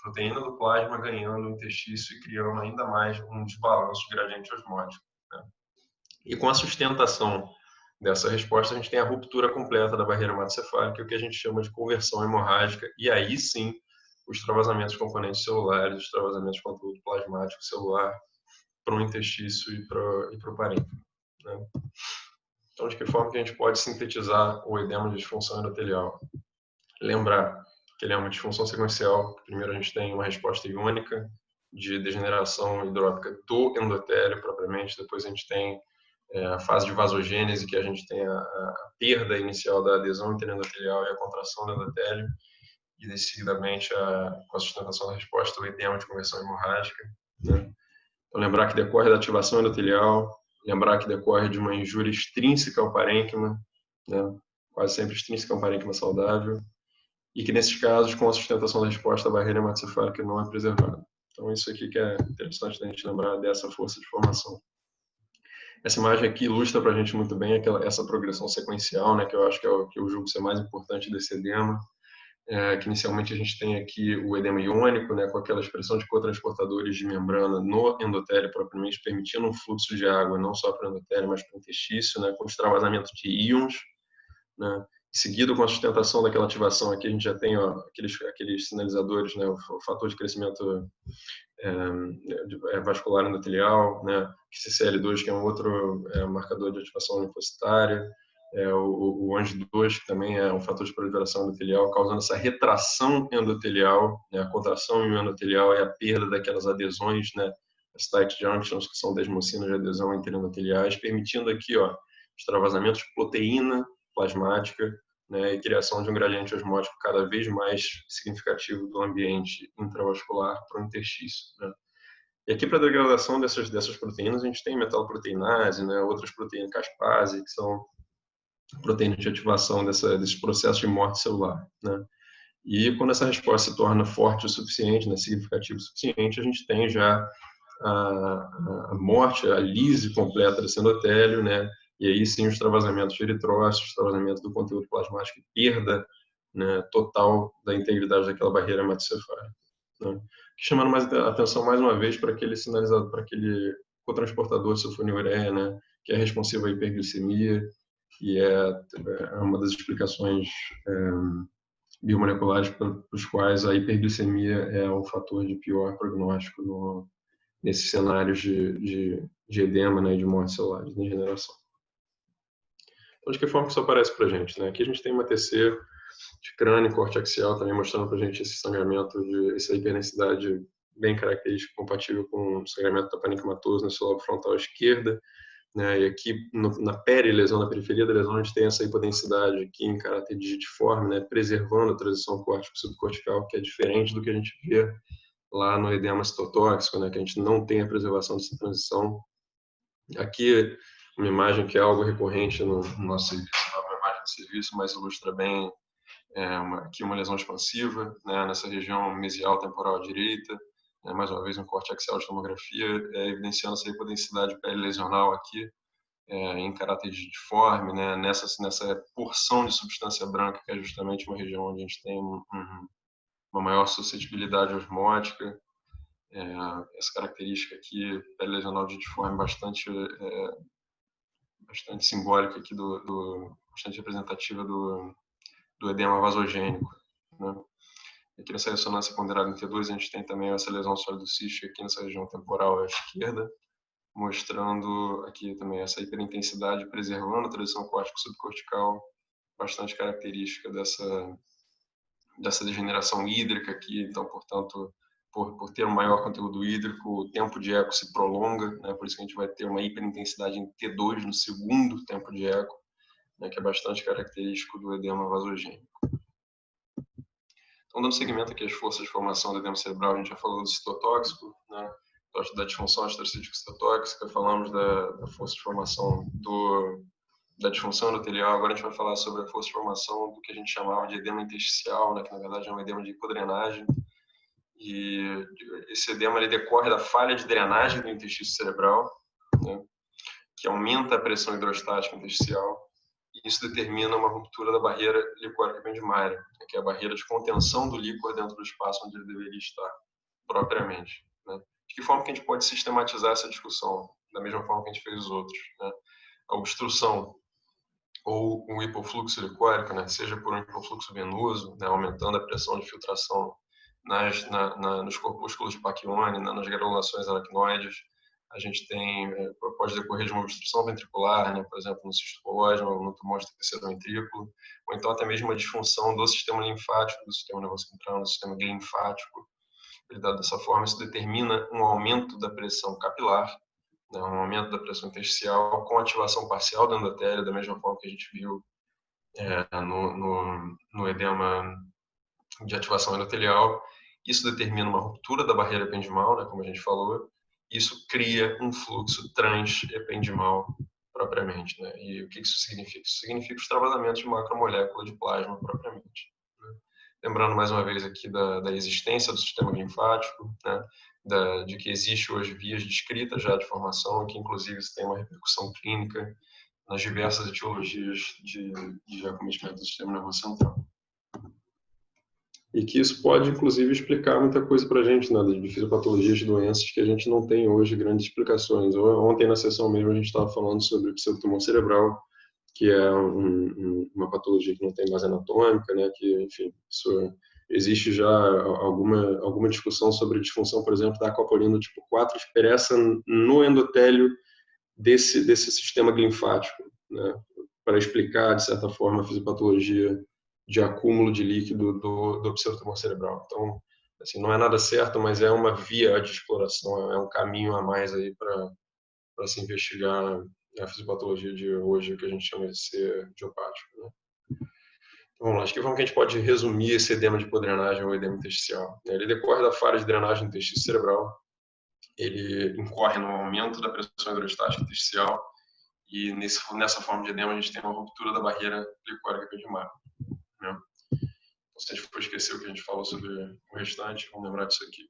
Proteína do plasma ganhando o interstício e criando ainda mais um desbalanço de gradiente osmótico, né? E com a sustentação dessa resposta, a gente tem a ruptura completa da barreira hematocefálica, o que a gente chama de conversão hemorrágica, e aí sim, os extravasamentos de componentes celulares, os extravasamentos de conteúdo plasmático celular para o interstício e para o parênquima, né? Então, de que forma que a gente pode sintetizar o edema de disfunção endotelial? Lembrar que ele é uma disfunção sequencial. Primeiro, a gente tem uma resposta iônica de degeneração hidrópica do endotélio propriamente, depois a gente tem a fase de vasogênese, que a gente tem a perda inicial da adesão interendotelial e a contração do endotélio, e decididamente com a sustentação da resposta o edema de conversão hemorrágica, né? Então, lembrar que decorre da ativação endotelial, lembrar que decorre de uma injúria extrínseca ao parênquima, né? Quase sempre extrínseca ao parênquima saudável, e que nesses casos, com a sustentação da resposta, a barreira hematocefálica não é preservada. Então, isso aqui que é interessante da gente lembrar dessa força de formação. Essa imagem aqui ilustra para a gente muito bem essa progressão sequencial, né, que eu acho que é o que eu julgo ser mais importante desse edema, que inicialmente a gente tem aqui o edema iônico, né, com aquela expressão de cotransportadores de membrana no endotélio propriamente, permitindo um fluxo de água não só para o endotélio, mas para o interstício, né, com extravasamento de íons, né. Seguido com a sustentação daquela ativação aqui, a gente já tem aqueles sinalizadores, né, o fator de crescimento vascular endotelial, né, CCL2, que é um outro marcador de ativação linfocitária, o ANG2, que também é um fator de proliferação endotelial, causando essa retração endotelial, né, a contração endotelial e a perda daquelas adesões, né, as tight junctions, que são desmocinas de adesão interendoteliais, permitindo aqui, extravasamento de proteína plasmática, né, e criação de um gradiente osmótico cada vez mais significativo do ambiente intravascular para o interstício, né. E aqui, para a degradação dessas proteínas, a gente tem metaloproteinase, né, outras proteínas caspase, que são proteínas de ativação desse processo de morte celular, né. E quando essa resposta se torna forte o suficiente, né, significativa o suficiente, a gente tem já a morte, a lise completa desse endotélio, né, e aí sim os extravasamentos de eritrócitos, extravasamento do conteúdo plasmático e perda, né, total da integridade daquela barreira hematocefálica, né. Chamando mais atenção mais uma vez para aquele sinalizador, para aquele cotransportador de sulfonilureia, né, que é responsivo à hiperglicemia, e é uma das explicações biomoleculares para os quais a hiperglicemia é o fator de pior prognóstico nesses cenários de edema, né, de morte celular, de degeneração. Então, de que forma que isso aparece para a gente, né? Aqui a gente tem uma TC de crânio e corte axial também mostrando para a gente esse sangramento, essa hiperdensidade bem característica, compatível com o sangramento da parenquimatoso no lobo frontal esquerda, né? E aqui na perilesão, na periferia da lesão, a gente tem essa hipodensidade aqui em caráter digitiforme, né? Preservando a transição córtico-subcortical, que é diferente do que a gente vê lá no edema citotóxico, né? Que a gente não tem a preservação dessa transição. Aqui, uma imagem que é algo recorrente no nosso serviço, não é uma imagem de serviço, mas ilustra bem aqui uma lesão expansiva, né, nessa região mesial temporal à direita, né, mais uma vez um corte axial de tomografia, evidenciando essa hipodensidade perilesional aqui, em caráter digitiforme, né, nessa porção de substância branca, que é justamente uma região onde a gente tem uma maior suscetibilidade osmótica, essa característica aqui perilesional digitiforme bastante simbólica aqui bastante representativa do edema vasogênico, né? Aqui nessa ressonância ponderada em T2 a gente tem também essa lesão sólido-cística aqui nessa região temporal à esquerda, mostrando aqui também essa hiperintensidade preservando a transição córtico-subcortical, bastante característica dessa degeneração hídrica aqui. Então, portanto, por ter um maior conteúdo hídrico, o tempo de eco se prolonga, né? Por isso que a gente vai ter uma hiperintensidade em T2 no segundo tempo de eco, né? Que é bastante característico do edema vasogênico. Então, dando seguimento aqui às forças de formação do edema cerebral, a gente já falou do citotóxico, né? Da disfunção astrocítico-citotóxica, falamos da força de formação da disfunção endotelial. Agora a gente vai falar sobre a força de formação do que a gente chamava de edema intersticial, né? Que na verdade é um edema de hipodrenagem. E esse edema ele decorre da falha de drenagem do interstício cerebral, né? Que aumenta a pressão hidrostática intersticial. E isso determina uma ruptura da barreira licórica ependimária, que é a barreira de contenção do líquor dentro do espaço onde ele deveria estar, propriamente, né? De que forma que a gente pode sistematizar essa discussão? Da mesma forma que a gente fez os outros, né? A obstrução ou um hipofluxo licórico, né? Seja por um hipofluxo venoso, né? Aumentando a pressão de filtração nos corpúsculos de Pacchione, nas granulações aracnoides. A gente pode decorrer de uma obstrução ventricular, né? Por exemplo, no cisto cológeno, ou no tumor de terceiro ventrículo, ou então até mesmo uma disfunção do sistema linfático, do sistema nervoso central, do sistema linfático. Dessa forma, isso determina um aumento da pressão capilar, né? Um aumento da pressão intersticial com ativação parcial do endotélio, da mesma forma que a gente viu no edema de ativação endotelial. Isso determina uma ruptura da barreira ependimal, né? Como a gente falou, isso cria um fluxo transependimal propriamente, né? E o que isso significa? Isso significa os extravasamentos de macromolécula de plasma propriamente, né? Lembrando mais uma vez aqui da existência do sistema linfático, né? De que existe hoje vias descritas já de formação, que inclusive isso tem uma repercussão clínica nas diversas etiologias de acometimento do sistema nervoso central. E que isso pode, inclusive, explicar muita coisa para a gente, né, de fisiopatologias de doenças que a gente não tem hoje grandes explicações. Ontem, na sessão mesmo, a gente estava falando sobre pseudotumor cerebral, que é uma patologia que não tem base anatômica, né, que, enfim, isso, existe já alguma discussão sobre a disfunção, por exemplo, da aquaporina tipo 4 expressa no endotélio desse sistema linfático, né, para explicar, de certa forma, a fisiopatologia de acúmulo de líquido do pseudotumor cerebral. Então, assim, não é nada certo, mas é uma via de exploração, é um caminho a mais aí para se investigar a fisiopatologia de hoje, que a gente chama de ser idiopático, né? Então, vamos lá, acho que como que a gente pode resumir esse edema de hipodrenagem ou edema intersticial? Ele decorre da falha de drenagem do intestino cerebral, ele incorre no aumento da pressão hidrostática intersticial, e nessa forma de edema a gente tem uma ruptura da barreira plicórica epidimática, né? Então, se a gente for esquecer o que a gente falou sobre o restante, vamos lembrar disso aqui.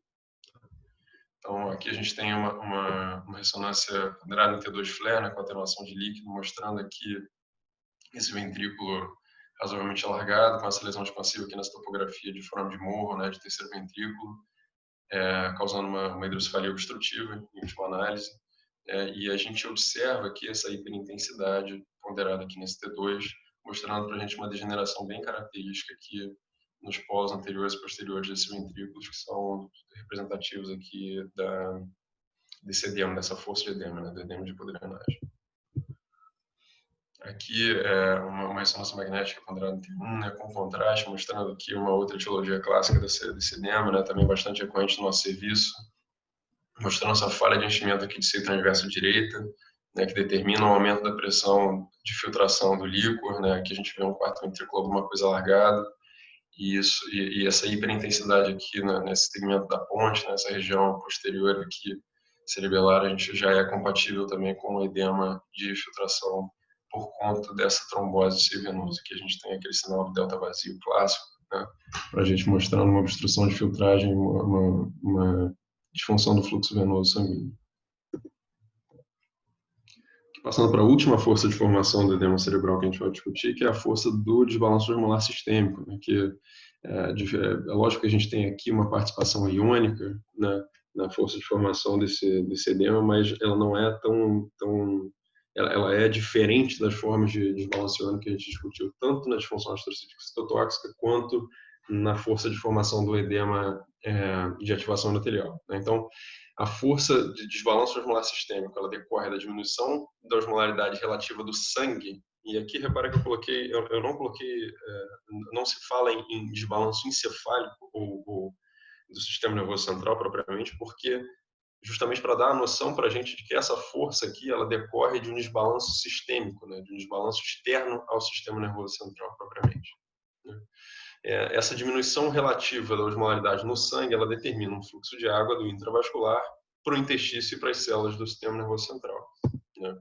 Então, aqui a gente tem uma ressonância ponderada em T2 flare, né, com atenuação de líquido, mostrando aqui esse ventrículo razoavelmente alargado, com essa lesão expansiva aqui nessa topografia de forma de morro, né, de terceiro ventrículo, causando uma hidrocefalia obstrutiva, em última análise. E a gente observa aqui essa hiperintensidade ponderada aqui nesse T2, mostrando para a gente uma degeneração bem característica aqui nos polos anteriores e posteriores desses ventrículos, que são representativos aqui desse edema, dessa força de edema, né, do edema de hipodrenagem. Aqui é uma ressonância magnética ponderada em T1, né, com contraste, mostrando aqui uma outra etiologia clássica desse edema, né, também bastante recorrente no nosso serviço, mostrando essa falha de enchimento aqui de seio transverso direita, né, que determina o aumento da pressão de filtração do líquor, né, aqui a gente vê um quarto ventrículo alguma coisa alargado, e essa hiperintensidade aqui nesse segmento da ponte, nessa região posterior aqui cerebelar, a gente já é compatível também com o edema de filtração por conta dessa trombose de seio venoso, que a gente tem aquele sinal do delta vazio clássico, né, para a gente mostrando uma obstrução de filtragem, uma disfunção do fluxo venoso sanguíneo. Passando para a última força de formação do edema cerebral que a gente vai discutir, que é a força do desbalanço osmolar sistêmico, né, que é lógico que a gente tem aqui uma participação iônica, né, na força de formação desse edema, mas ela não é ela é diferente das formas de desbalanço iônico que a gente discutiu, tanto na disfunção astrocítica citotóxica quanto na força de formação do edema de ativação endotelial, né? Então, a força de desbalanço osmolar sistêmico, ela decorre da diminuição da osmolaridade relativa do sangue. E aqui, repara que eu não coloquei, não se fala em desbalanço encefálico ou do sistema nervoso central propriamente, porque justamente para dar a noção para a gente de que essa força aqui, ela decorre de um desbalanço sistêmico, né, de um desbalanço externo ao sistema nervoso central propriamente, né? Essa diminuição relativa da osmolaridade no sangue, ela determina um fluxo de água do intravascular para o intestino e para as células do sistema nervoso central, né?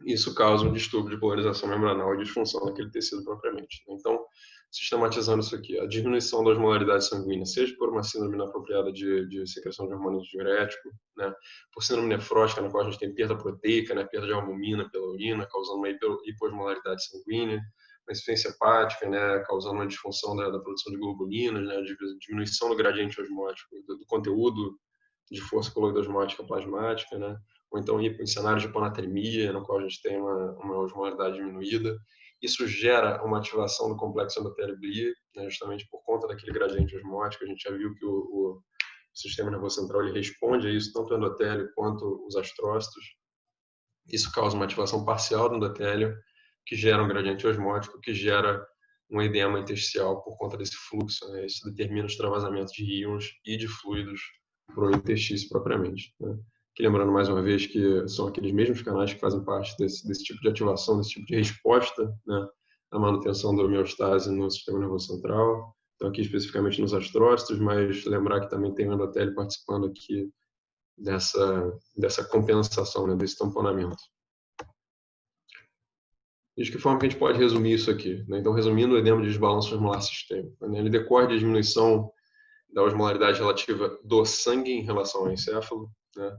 Isso causa um distúrbio de polarização membranal e disfunção daquele tecido propriamente. Então, sistematizando isso aqui, a diminuição da osmolaridade sanguínea, seja por uma síndrome inapropriada de secreção de hormônios diuréticos, né, por síndrome nefrótica, na qual a gente tem perda proteica, né, perda de albumina pela urina, causando uma hipoosmolaridade sanguínea, uma insuficiência hepática, né, causando uma disfunção da produção de globulinas, né, diminuição do gradiente osmótico, do conteúdo de força coloidosmótica plasmática, né, ou então em cenários de hiponatremia, no qual a gente tem uma osmolaridade diminuída. Isso gera uma ativação do complexo endotélio-glia, né, justamente por conta daquele gradiente osmótico. A gente já viu que o sistema nervoso central ele responde a isso, tanto o endotélio quanto os astrócitos. Isso causa uma ativação parcial do endotélio, que gera um gradiente osmótico, que gera um edema intersticial por conta desse fluxo, né? Isso determina os travasamentos de íons e de fluidos para o interstício propriamente, né? Que, lembrando mais uma vez que são aqueles mesmos canais que fazem parte desse tipo de ativação, desse tipo de resposta, né, à manutenção da homeostase no sistema nervoso central. Então, aqui especificamente nos astrócitos, mas lembrar que também tem o endotélio participando aqui dessa compensação, né, desse tamponamento. E de que forma que a gente pode resumir isso aqui, né? Então, resumindo, o edema de desbalanço osmolar sistêmico, né? Ele decorre de diminuição da osmolaridade relativa do sangue em relação ao encéfalo, né?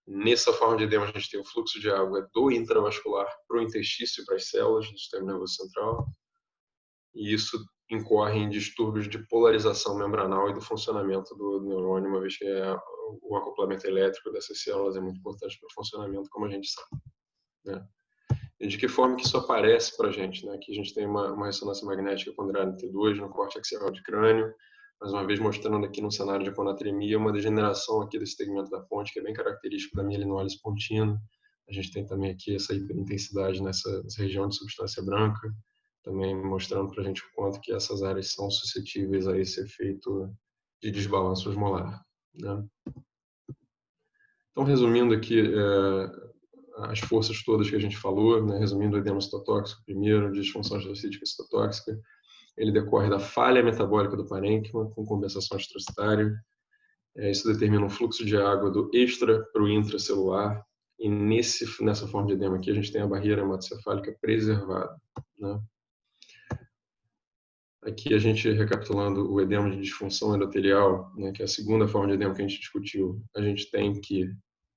Nessa forma de edema, a gente tem o fluxo de água do intravascular para o interstício, para as células do sistema nervoso central, e isso incorre em distúrbios de polarização membranal e do funcionamento do neurônio, uma vez que o acoplamento elétrico dessas células é muito importante para o funcionamento, como a gente sabe, né? E de que forma que isso aparece para a gente, né? Aqui a gente tem uma ressonância magnética ponderada em T2 no corte axial de crânio, mais uma vez mostrando aqui no cenário de aponatremia uma degeneração aqui desse segmento da ponte, que é bem característico da mielinólise pontina. A gente tem também aqui essa hiperintensidade nessa região de substância branca, também mostrando para a gente o quanto que essas áreas são suscetíveis a esse efeito de desbalanço osmolar, né? Então, resumindo aqui as forças todas que a gente falou, né? Resumindo, o edema citotóxico primeiro, disfunção astrocítica citotóxica, ele decorre da falha metabólica do parênquima com compensação astrocitária. Isso determina um fluxo de água do extra para o intracelular, e nessa forma de edema aqui a gente tem a barreira hematocefálica preservada, né? Aqui a gente, recapitulando o edema de disfunção endotelial, né, que é a segunda forma de edema que a gente discutiu, a gente tem que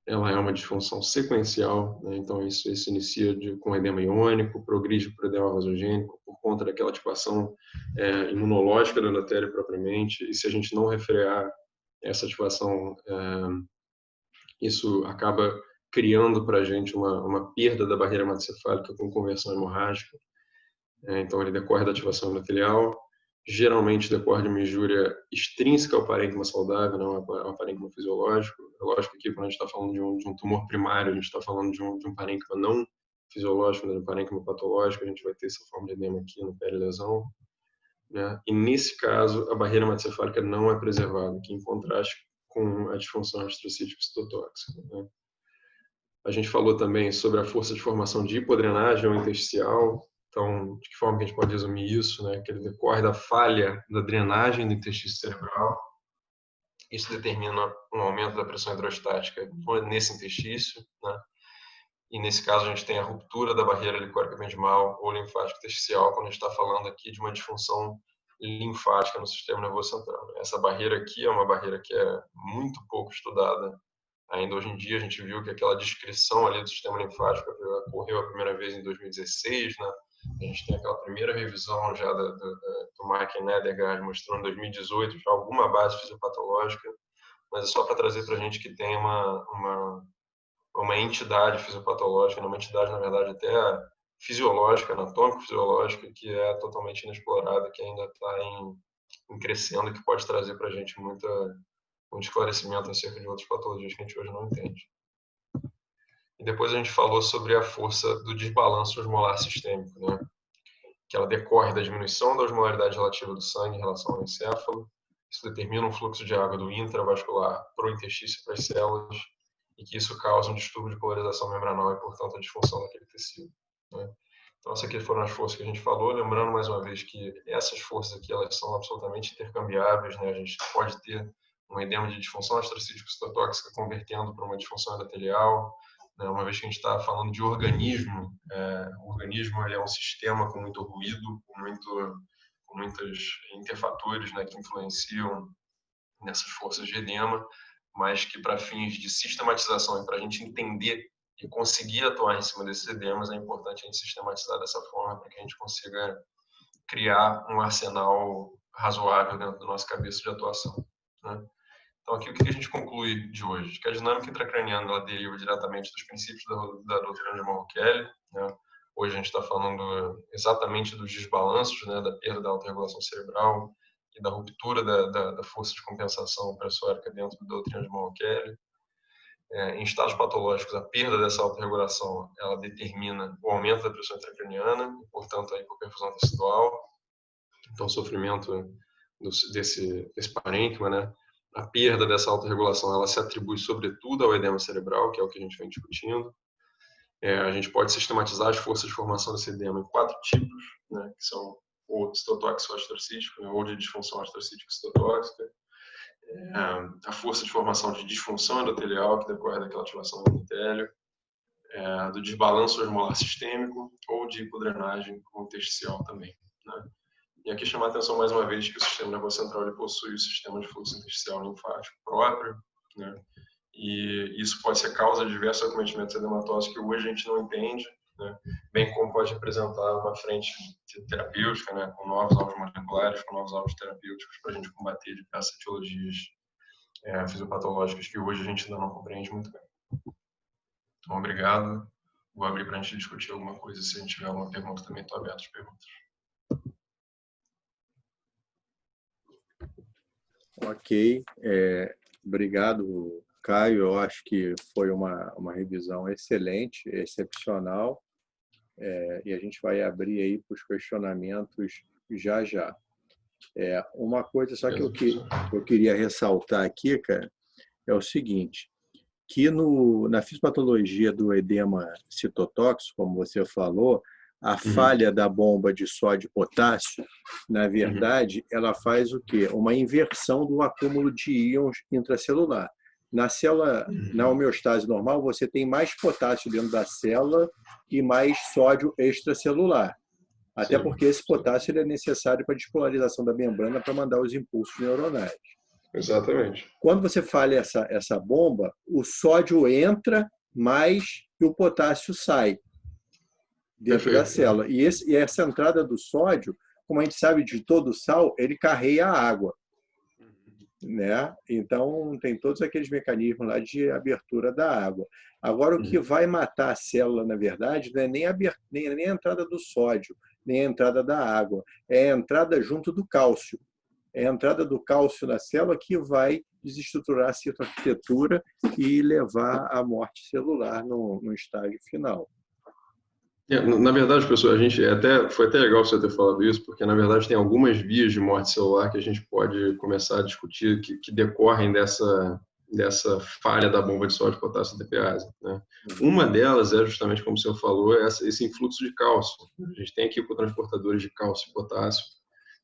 ela é uma disfunção sequencial, né? Então isso inicia com edema iônico, progride para o edema vasogênico por conta daquela ativação imunológica do endotélio propriamente, e se a gente não refrear essa ativação, isso acaba criando para a gente uma perda da barreira hematocefálica com conversão hemorrágica. Então ele decorre da ativação endotelial, geralmente decorre de uma injúria extrínseca ao parênquima saudável, não ao parênquima fisiológico. É lógico que quando a gente está falando de um tumor primário, a gente está falando de um parênquima não fisiológico, de um parênquima patológico, a gente vai ter essa forma de edema aqui no perilesão, né? E nesse caso, a barreira hematocefálica não é preservada, que em contraste com a disfunção astrocítica citotóxica, né? A gente falou também sobre a força de formação de hipodrenagem ou intersticial. Então, de que forma que a gente pode resumir isso, né? Que ele decorre da falha da drenagem do intestino cerebral. Isso determina um aumento da pressão hidrostática nesse interstício, né? E nesse caso a gente tem a ruptura da barreira licórica ependimal ou linfática intersticial, quando a gente está falando aqui de uma disfunção linfática no sistema nervoso central. Essa barreira aqui é uma barreira que é muito pouco estudada. Ainda hoje em dia a gente viu que aquela descrição ali do sistema linfático ocorreu a primeira vez em 2016, né? A gente tem aquela primeira revisão já do Mike Nedergaard mostrando em 2018 já alguma base fisiopatológica, mas é só para trazer para a gente que tem uma entidade fisiopatológica, uma entidade, na verdade, até fisiológica, anatômico-fisiológica, que é totalmente inexplorada, que ainda está em crescendo e que pode trazer para a gente muito esclarecimento acerca de outras patologias que a gente hoje não entende. E depois a gente falou sobre a força do desbalanço osmolar sistêmico, né? Que ela decorre da diminuição da osmolaridade relativa do sangue em relação ao encéfalo. Isso determina um fluxo de água do intravascular para o intestino, para as células, e que isso causa um distúrbio de polarização membranal e, portanto, a disfunção daquele tecido, né? Então, essas aqui foram as forças que a gente falou. Lembrando, mais uma vez, que essas forças aqui elas são absolutamente intercambiáveis, né? A gente pode ter um edema de disfunção astrocítica citotóxica convertendo para uma disfunção endotelial, né? Uma vez que a gente está falando de organismo, o organismo ele é um sistema com muito ruído, com muitos interfatores, né, que influenciam nessas forças de edema, mas que para fins de sistematização e para a gente entender e conseguir atuar em cima desses edemas, é importante a gente sistematizar dessa forma para que a gente consiga criar um arsenal razoável dentro da nossa cabeça de atuação, né? Então, aqui o que a gente conclui de hoje? Que a dinâmica intracraniana ela deriva diretamente dos princípios da doutrina de Morkelly, né? Hoje a gente está falando exatamente dos desbalanços, né, da perda da autorregulação cerebral e da ruptura da força de compensação pressórica dentro da doutrina de Morkelly. Em estados patológicos, a perda dessa autorregulação ela determina o aumento da pressão intracraniana e, portanto, a hipoperfusão tecidual. Então, o sofrimento desse parênquima, né? A perda dessa autorregulação ela se atribui sobretudo ao edema cerebral, que é o que a gente vem discutindo. A gente pode sistematizar as forças de formação desse edema em 4 tipos, né, que são ou citotóxico astrocítico, né, ou de disfunção astrocítica citotóxica. a força de formação de disfunção endotelial que decorre daquela ativação do endotélio, do desbalanço osmolar sistêmico ou de hipodrenagem intersticial também, né? E aqui chamar a atenção mais uma vez que o sistema nervoso central ele possui o sistema de fluxo intersticial linfático próprio, né? E isso pode ser causa de diversos acometimentos edematosos que hoje a gente não entende, né? Bem como pode representar uma frente terapêutica, né? Com novos alvos moleculares, com novos alvos terapêuticos para a gente combater diversas etiologias fisiopatológicas que hoje a gente ainda não compreende muito bem. Então, obrigado. Vou abrir para a gente discutir alguma coisa. Se a gente tiver alguma pergunta, também estou aberto às perguntas. Ok. Obrigado, Caio. Eu acho que foi uma revisão excelente, excepcional. E a gente vai abrir aí para os questionamentos já já. Uma coisa só que eu queria ressaltar aqui, cara, é o seguinte, que na fisiopatologia do edema citotóxico, como você falou, a falha da bomba de sódio e potássio, na verdade, ela faz o quê? Uma inversão do acúmulo de íons intracelular. Na célula, na homeostase normal, você tem mais potássio dentro da célula e mais sódio extracelular. Até porque esse potássio ele é necessário para a despolarização da membrana para mandar os impulsos neuronais. Exatamente. Quando você falha essa bomba, o sódio entra mais e o potássio sai dentro da célula. E essa entrada do sódio, como a gente sabe de todo sal, ele carrega a água, né? Então, tem todos aqueles mecanismos lá de abertura da água. Agora, o que vai matar a célula, na verdade, não é nem a entrada do sódio, nem a entrada da água, é a entrada junto do cálcio. É a entrada do cálcio na célula que vai desestruturar a citoarquitetura e levar à morte celular no estágio final. Na verdade, pessoal, foi até legal você ter falado isso, porque na verdade tem algumas vias de morte celular que a gente pode começar a discutir que decorrem dessa falha da bomba de sódio, potássio e DPase, né? Uma delas é justamente, como o senhor falou, esse influxo de cálcio. A gente tem aqui transportadores de cálcio e potássio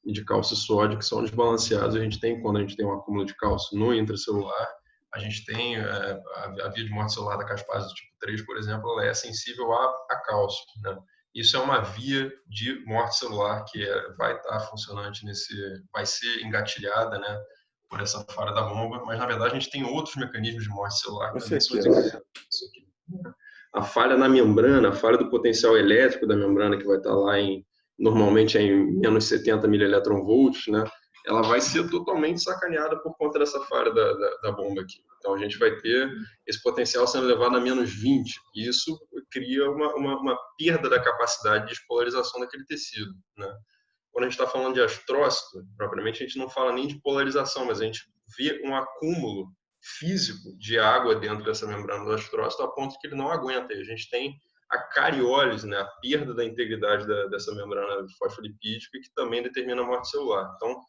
e de cálcio e sódio que são desbalanceados. Quando a gente tem um acúmulo de cálcio no intracelular, a gente tem a via de morte celular da caspase do tipo 3, por exemplo, ela é sensível a cálcio, né? Isso é uma via de morte celular que vai estar funcionante vai ser engatilhada, né, por essa falha da bomba, mas na verdade a gente tem outros mecanismos de morte celular que também são desencadeados isso aqui. A falha na membrana, a falha do potencial elétrico da membrana, que vai estar lá normalmente em menos 70 milieletronvolts, né? Ela vai ser totalmente sacaneada por conta dessa falha da bomba aqui. Então, a gente vai ter esse potencial sendo levado a menos 20, e isso cria uma perda da capacidade de despolarização daquele tecido, né? Quando a gente está falando de astrócito, propriamente, a gente não fala nem de polarização, mas a gente vê um acúmulo físico de água dentro dessa membrana do astrócito a ponto que ele não aguenta. E a gente tem a cariólise, né, a perda da integridade dessa membrana fosfolipídica, que também determina a morte celular. Então,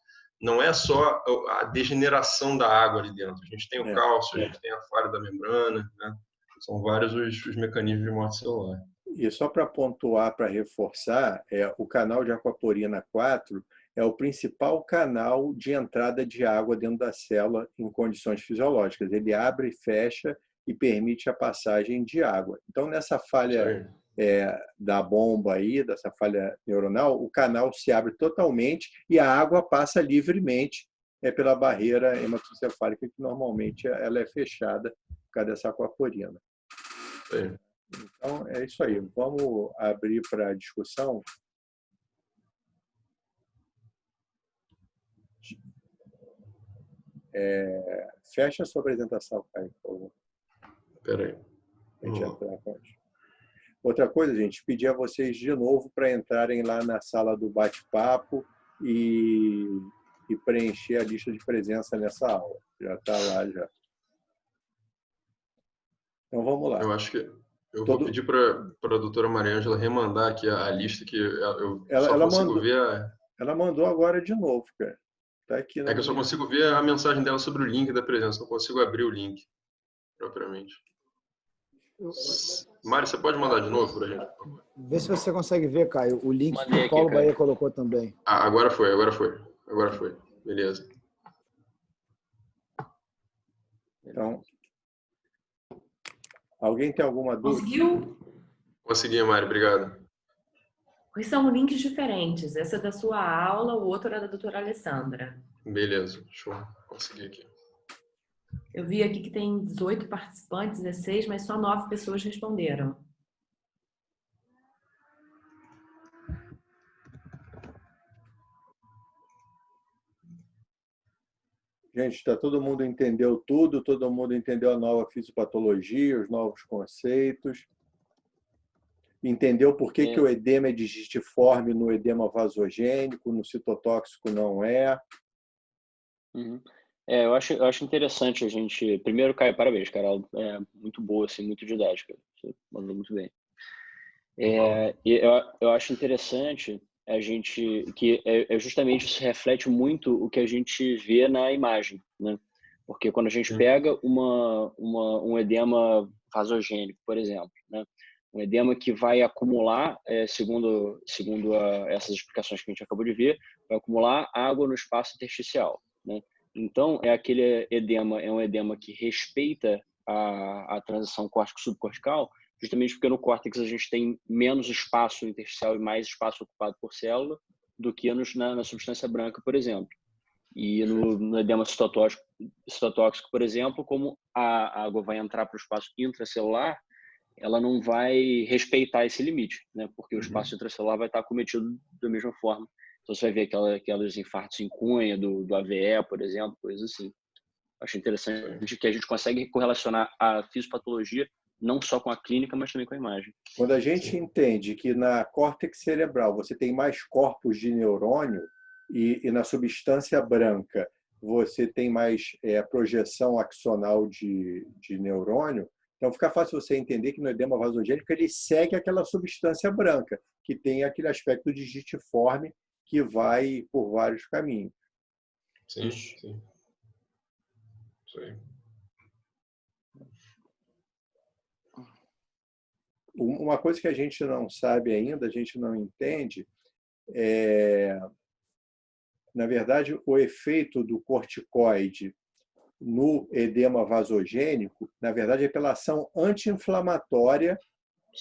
não é só a degeneração da água ali dentro. A gente tem o cálcio, a gente tem a falha da membrana, né? São vários os mecanismos de morte celular. E só para pontuar, para reforçar, o canal de aquaporina 4 é o principal canal de entrada de água dentro da célula em condições fisiológicas. Ele abre e fecha e permite a passagem de água. Então, nessa falha da bomba aí, dessa falha neuronal, o canal se abre totalmente e a água passa livremente pela barreira hematocefálica, que normalmente ela é fechada por causa dessa aquaporina. Sim. Então, é isso aí. Vamos abrir para discussão. Fecha a sua apresentação, Caio, por favor. Espera aí. Outra coisa, gente, pedir a vocês de novo para entrarem lá na sala do bate-papo e preencher a lista de presença nessa aula. Já está lá, já. Então, vamos lá. Eu acho que eu vou pedir para a doutora Maria Ângela remandar aqui a lista que eu só consigo ver. Ela mandou agora de novo, cara. Tá aqui que eu só consigo ver a mensagem dela sobre o link da presença, não consigo abrir o link propriamente. Mário, você pode mandar de novo para a gente? Vê se você consegue ver, Caio, o link que o Paulo Bahia colocou também. Agora foi. Beleza. Então, alguém tem alguma dúvida? Conseguiu? Consegui, Mari, obrigado. Porque são links diferentes. Essa é da sua aula, o outro é da doutora Alessandra. Beleza, show. Consegui aqui. Eu vi aqui que tem 18 participantes, 16, mas só 9 pessoas responderam. Gente, todo mundo entendeu tudo, todo mundo entendeu a nova fisiopatologia, os novos conceitos, entendeu por que o edema é digestiforme no edema vasogênico, no citotóxico não é. Uhum. Eu acho interessante a gente... Primeiro, Caio, parabéns, cara. É muito boa, assim, muito didática. Você mandou muito bem. Eu acho interessante a gente... que justamente isso reflete muito o que a gente vê na imagem, né? Porque quando a gente pega um edema vasogênico, por exemplo, né? Um edema que vai acumular, segundo essas explicações que a gente acabou de ver, vai acumular água no espaço intersticial, né? Então, aquele edema é um edema que respeita a transição córtico-subcortical, justamente porque no córtex a gente tem menos espaço intersticial e mais espaço ocupado por célula do que na substância branca, por exemplo. E no edema citotóxico, por exemplo, como a água vai entrar para o espaço intracelular, ela não vai respeitar esse limite, né? Porque o espaço intracelular vai estar acometido da mesma forma. Então, você vai ver aqueles infartos em cunha do AVE, por exemplo, coisas assim. Acho interessante que a gente consegue correlacionar a fisiopatologia não só com a clínica, mas também com a imagem. Quando a gente entende que na córtex cerebral você tem mais corpos de neurônio e na substância branca você tem mais projeção axonal de neurônio, então fica fácil você entender que no edema vasogênico ele segue aquela substância branca, que tem aquele aspecto digestiforme que vai por vários caminhos. Sim, sim. Isso aí. Uma coisa que a gente não sabe ainda, a gente não entende, na verdade, o efeito do corticoide no edema vasogênico, na verdade, é pela ação anti-inflamatória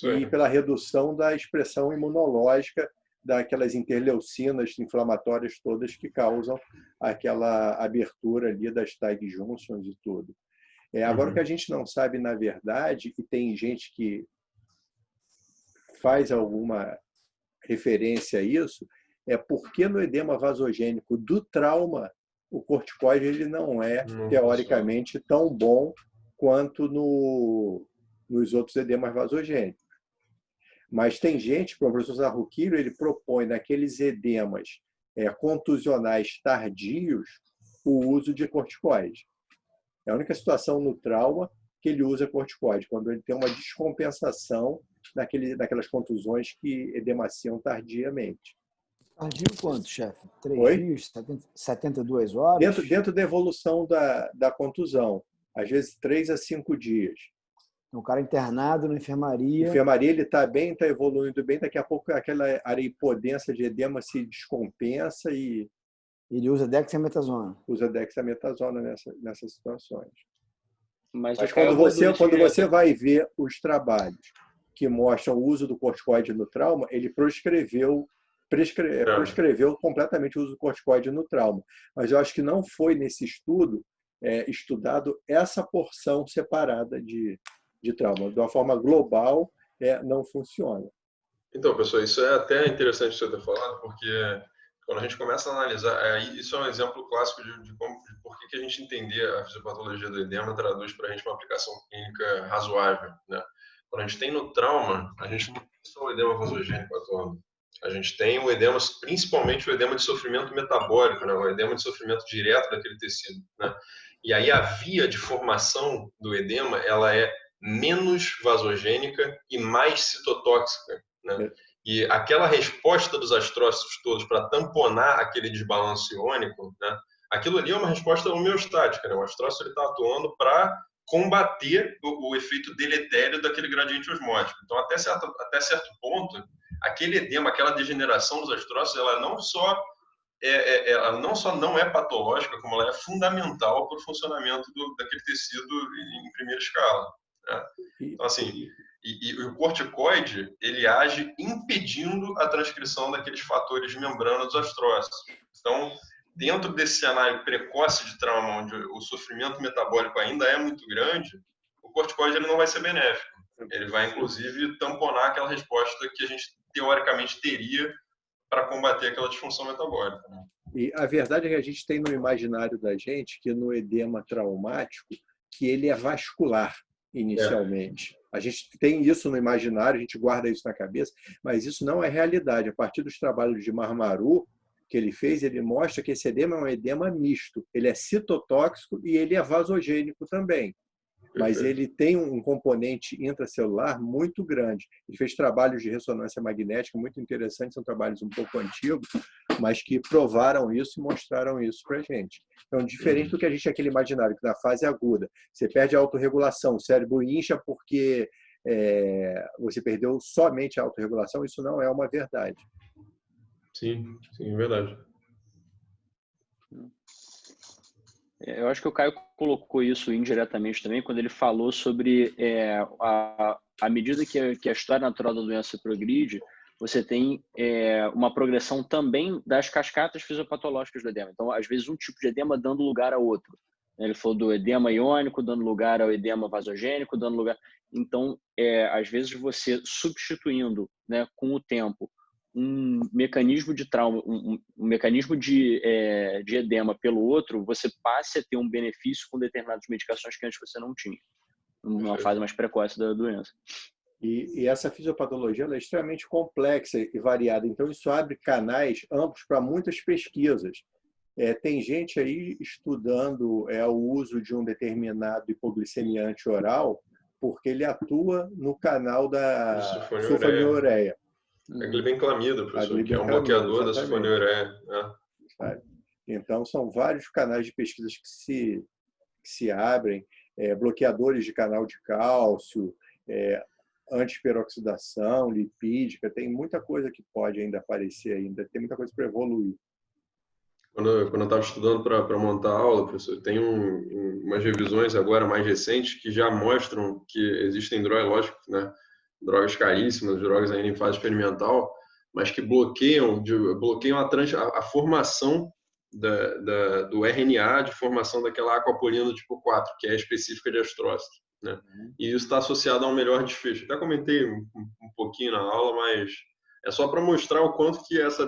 e pela redução da expressão imunológica daquelas interleucinas inflamatórias todas que causam aquela abertura ali das tag junctions e tudo. Agora, o que a gente não sabe, na verdade, e tem gente que faz alguma referência a isso, é porque no edema vasogênico do trauma, o corticoide ele não é, teoricamente, tão bom quanto nos outros edemas vasogênicos. Mas tem gente, o professor Zarruquillo, ele propõe naqueles edemas contusionais tardios o uso de corticoide. É a única situação no trauma que ele usa corticoide, quando ele tem uma descompensação naquelas contusões que edemaciam tardiamente. Tardio quanto, chefe? 3 dias? 72 horas? Dentro da evolução da contusão. Às vezes 3 a 5 dias. O cara internado na enfermaria. Na enfermaria ele está bem, está evoluindo bem, daqui a pouco aquela areipodência de edema se descompensa e... Ele usa dexametasona. Usa dexametasona nessas situações. Mas quando você vai ver os trabalhos que mostram o uso do corticoide no trauma, ele prescreveu completamente o uso do corticoide no trauma. Mas eu acho que não foi nesse estudo estudado essa porção separada de trauma. De uma forma global, não funciona. Então, pessoal, isso é até interessante você ter falado, porque quando a gente começa a analisar, isso é um exemplo clássico de por que a gente entender a fisiopatologia do edema traduz para a gente uma aplicação clínica razoável, né? Quando a gente tem no trauma, a gente não tem só o edema vasogênico atuando. A gente tem o edema, principalmente o edema de sofrimento metabólico, né? O edema de sofrimento direto daquele tecido, né? E aí a via de formação do edema, ela é menos vasogênica e mais citotóxica, né? E aquela resposta dos astrócitos todos para tamponar aquele desbalanço iônico, né? Aquilo ali é uma resposta homeostática, né? O astrócito está atuando para combater o efeito deletério daquele gradiente osmótico. Então, até certo ponto, aquele edema, aquela degeneração dos astrócitos, ela não só ela não só não é patológica, como ela é fundamental para o funcionamento daquele tecido em primeira escala, né? Então, assim, e o corticoide, ele age impedindo a transcrição daqueles fatores de membrana dos astrócitos. Então, dentro desse cenário precoce de trauma, onde o sofrimento metabólico ainda é muito grande, o corticoide ele não vai ser benéfico. Ele vai, inclusive, tamponar aquela resposta que a gente, teoricamente, teria para combater aquela disfunção metabólica, né? E a verdade é que a gente tem no imaginário da gente que no edema traumático, que ele é vascular inicialmente. A gente tem isso no imaginário, a gente guarda isso na cabeça, mas isso não é realidade. A partir dos trabalhos de Marmaru que ele fez, ele mostra que esse edema é um edema misto. Ele é citotóxico e ele é vasogênico também. Mas ele tem um componente intracelular muito grande. Ele fez trabalhos de ressonância magnética muito interessantes, são trabalhos um pouco antigos, mas que provaram isso e mostraram isso para a gente. Então, diferente do que a gente tinha aquele imaginário, que na fase aguda você perde a autorregulação, o cérebro incha porque você perdeu somente a autorregulação, isso não é uma verdade. Sim, sim, é verdade. Eu acho que o Caio colocou isso indiretamente também quando ele falou sobre à medida que a história natural da doença progride, você tem uma progressão também das cascatas fisiopatológicas do edema. Então, às vezes, um tipo de edema dando lugar a outro. Ele falou do edema iônico, dando lugar ao edema vasogênico, dando lugar... Então, às vezes, você substituindo, né, com o tempo, um mecanismo de trauma, um mecanismo de edema pelo outro, você passe a ter um benefício com determinadas medicações que antes você não tinha, numa fase mais precoce da doença. E essa fisiopatologia ela é extremamente complexa e variada, então isso abre canais amplos para muitas pesquisas. Tem gente aí estudando o uso de um determinado hipoglicemiante oral porque ele atua no canal da sulfonilureia. A glibenclamida, professor, que é um bloqueador da sulfonilureia. Então, são vários canais de pesquisas que se abrem, bloqueadores de canal de cálcio, antiperoxidação, lipídica, tem muita coisa que pode ainda aparecer, ainda tem muita coisa para evoluir. Quando eu estava estudando para montar a aula, professor, tem umas revisões agora mais recentes que já mostram que existem drogas, lógico, né? Drogas caríssimas, drogas ainda em fase experimental, mas que bloqueiam a formação do RNA de formação daquela aquaporina tipo 4, que é específica de astrócito, né? E isso está associado a um melhor desfecho. Até comentei um pouquinho na aula, mas é só para mostrar o quanto que esse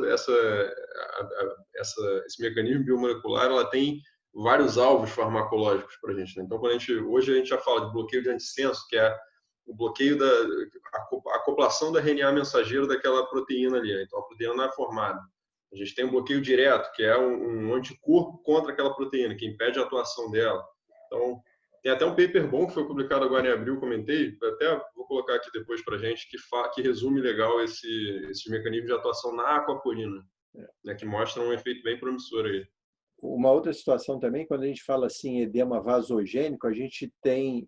mecanismo biomolecular ela tem vários alvos farmacológicos para a gente, né? Então, hoje a gente já fala de bloqueio de antissenso, que é o bloqueio a acoplação do RNA mensageiro daquela proteína ali. Então, a proteína não é formada. A gente tem um bloqueio direto, que é um anticorpo contra aquela proteína, que impede a atuação dela. Então, tem até um paper bom que foi publicado agora em abril, comentei, até vou colocar aqui depois para a gente, que resume legal esse mecanismo de atuação na aquaporina, né, que mostra um efeito bem promissor aí. Uma outra situação também, quando a gente fala assim edema vasogênico, a gente tem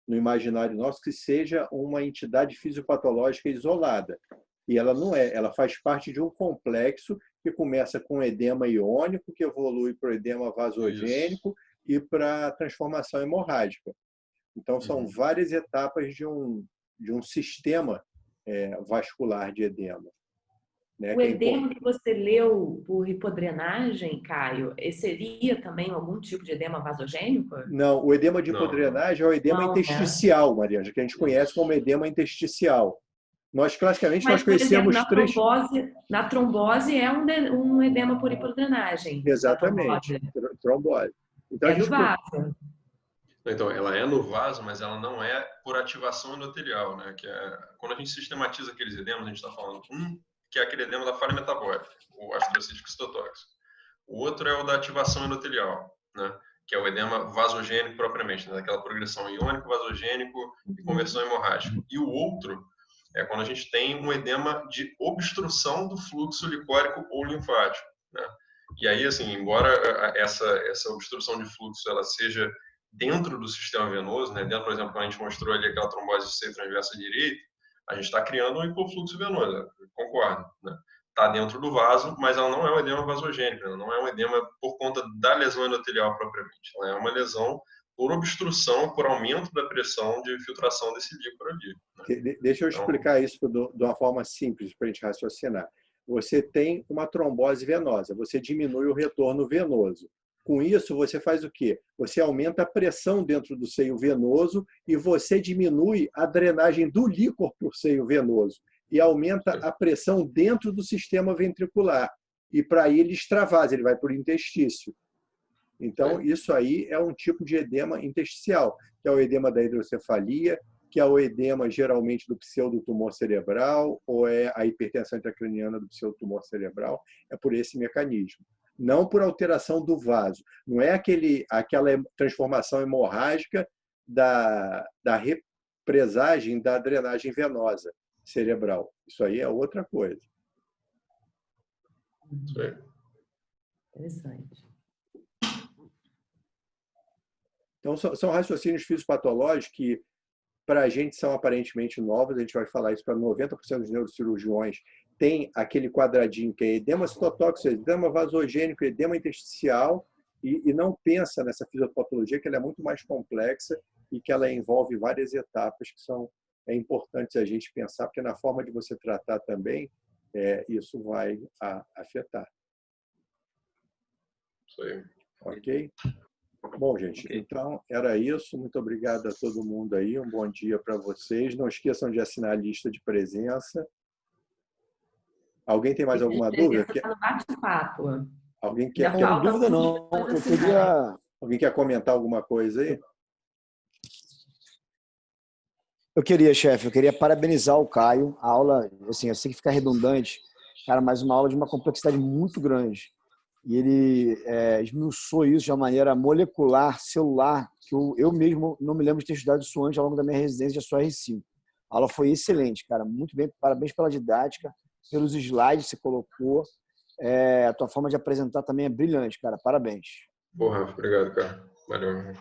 no imaginário nosso que seja uma entidade fisiopatológica isolada. E ela não é, ela faz parte de um complexo que começa com edema iônico, que evolui para o edema vasogênico e para a transformação hemorrágica. Então, são várias etapas de um sistema vascular de edema. Né? O edema que você leu por hipodrenagem, Caio, seria também algum tipo de edema vasogênico? Não, o edema de hipodrenagem é o edema intersticial, Mariana, que a gente conhece como edema intersticial. Nós, classicamente, Mas, nós conhecemos na trombose é um edema por hipodrenagem. Exatamente, trombose. Então, do vaso. Então, ela é no vaso, mas ela não é por ativação endotelial, né? Que quando a gente sistematiza aqueles edemas, a gente está falando que é aquele edema da falha metabólica, o astrocítico citotóxico. O outro é o da ativação endotelial, né? Que é o edema vasogênico propriamente, né? Daquela progressão iônico, vasogênico e conversão hemorrágica. E o outro é quando a gente tem um edema de obstrução do fluxo licórico ou linfático, né? E aí, assim, embora essa obstrução de fluxo ela seja dentro do sistema venoso, né? Dentro, por exemplo, quando a gente mostrou ali aquela trombose de seio transversa direita, a gente está criando um hipofluxo venoso, concordo, né? está dentro do vaso, mas ela não é um edema vasogênico, ela não é um edema por conta da lesão endotelial propriamente. Ela é uma lesão por obstrução, por aumento da pressão de filtração desse líquor ali. Né? Deixa eu explicar isso de uma forma simples para a gente raciocinar. Você tem uma trombose venosa, você diminui o retorno venoso. Com isso, você faz o quê? Você aumenta a pressão dentro do seio venoso e você diminui a drenagem do líquor para o seio venoso e aumenta a pressão dentro do sistema ventricular. E para ele extravasa, ele vai para o interstício. Então, isso aí é um tipo de edema intersticial, que é o edema da hidrocefalia, que é o edema geralmente do pseudotumor cerebral, ou é a hipertensão intracraniana do pseudotumor cerebral, é por esse mecanismo. Não por alteração do vaso. Não é aquela transformação hemorrágica da represagem da drenagem venosa cerebral. Isso aí é outra coisa. Interessante. Então, são raciocínios fisiopatológicos que, para a gente, são aparentemente novos. A gente vai falar isso para 90% dos neurocirurgiões. Tem aquele quadradinho que é edema citotóxico, edema vasogênico, edema intersticial, e não pensa nessa fisiopatologia, que ela é muito mais complexa e que ela envolve várias etapas que são importantes a gente pensar, porque na forma de você tratar também, isso vai afetar. Isso aí. Ok? Bom, gente, então era isso. Muito obrigado a todo mundo aí. Um bom dia para vocês. Não esqueçam de assinar a lista de presença. Alguém tem mais alguma dúvida? Bate-papo. Alguém quer? Não tem dúvida, não. Eu queria... Alguém quer comentar alguma coisa aí? Eu queria parabenizar o Caio. A aula, assim, eu sei que fica redundante, cara, mas uma aula de uma complexidade muito grande. E ele esmiuçou isso de uma maneira molecular, celular, que eu mesmo não me lembro de ter estudado isso antes ao longo da minha residência de SOR5. A aula foi excelente, cara. Muito bem, parabéns pela didática, pelos slides que você colocou. A tua forma de apresentar também é brilhante, cara. Parabéns. Porra, obrigado, cara. Valeu.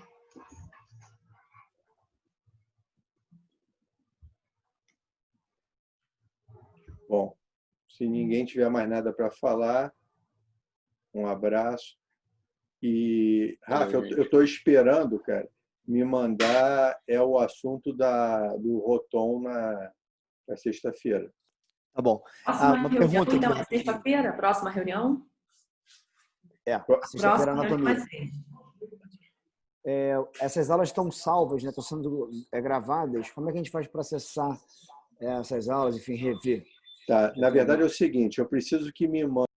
Bom, se ninguém tiver mais nada para falar, um abraço. E, Rafa, eu estou esperando, cara, me mandar o assunto do Rotom na sexta-feira. Tá bom. Uma pergunta. Então, é sexta-feira, próxima reunião? Sexta-feira anatomia. Essas aulas estão salvas, né? Estão sendo gravadas. Como é que a gente faz para acessar essas aulas, enfim, rever? Tá. Na verdade é o seguinte, eu preciso que me mandem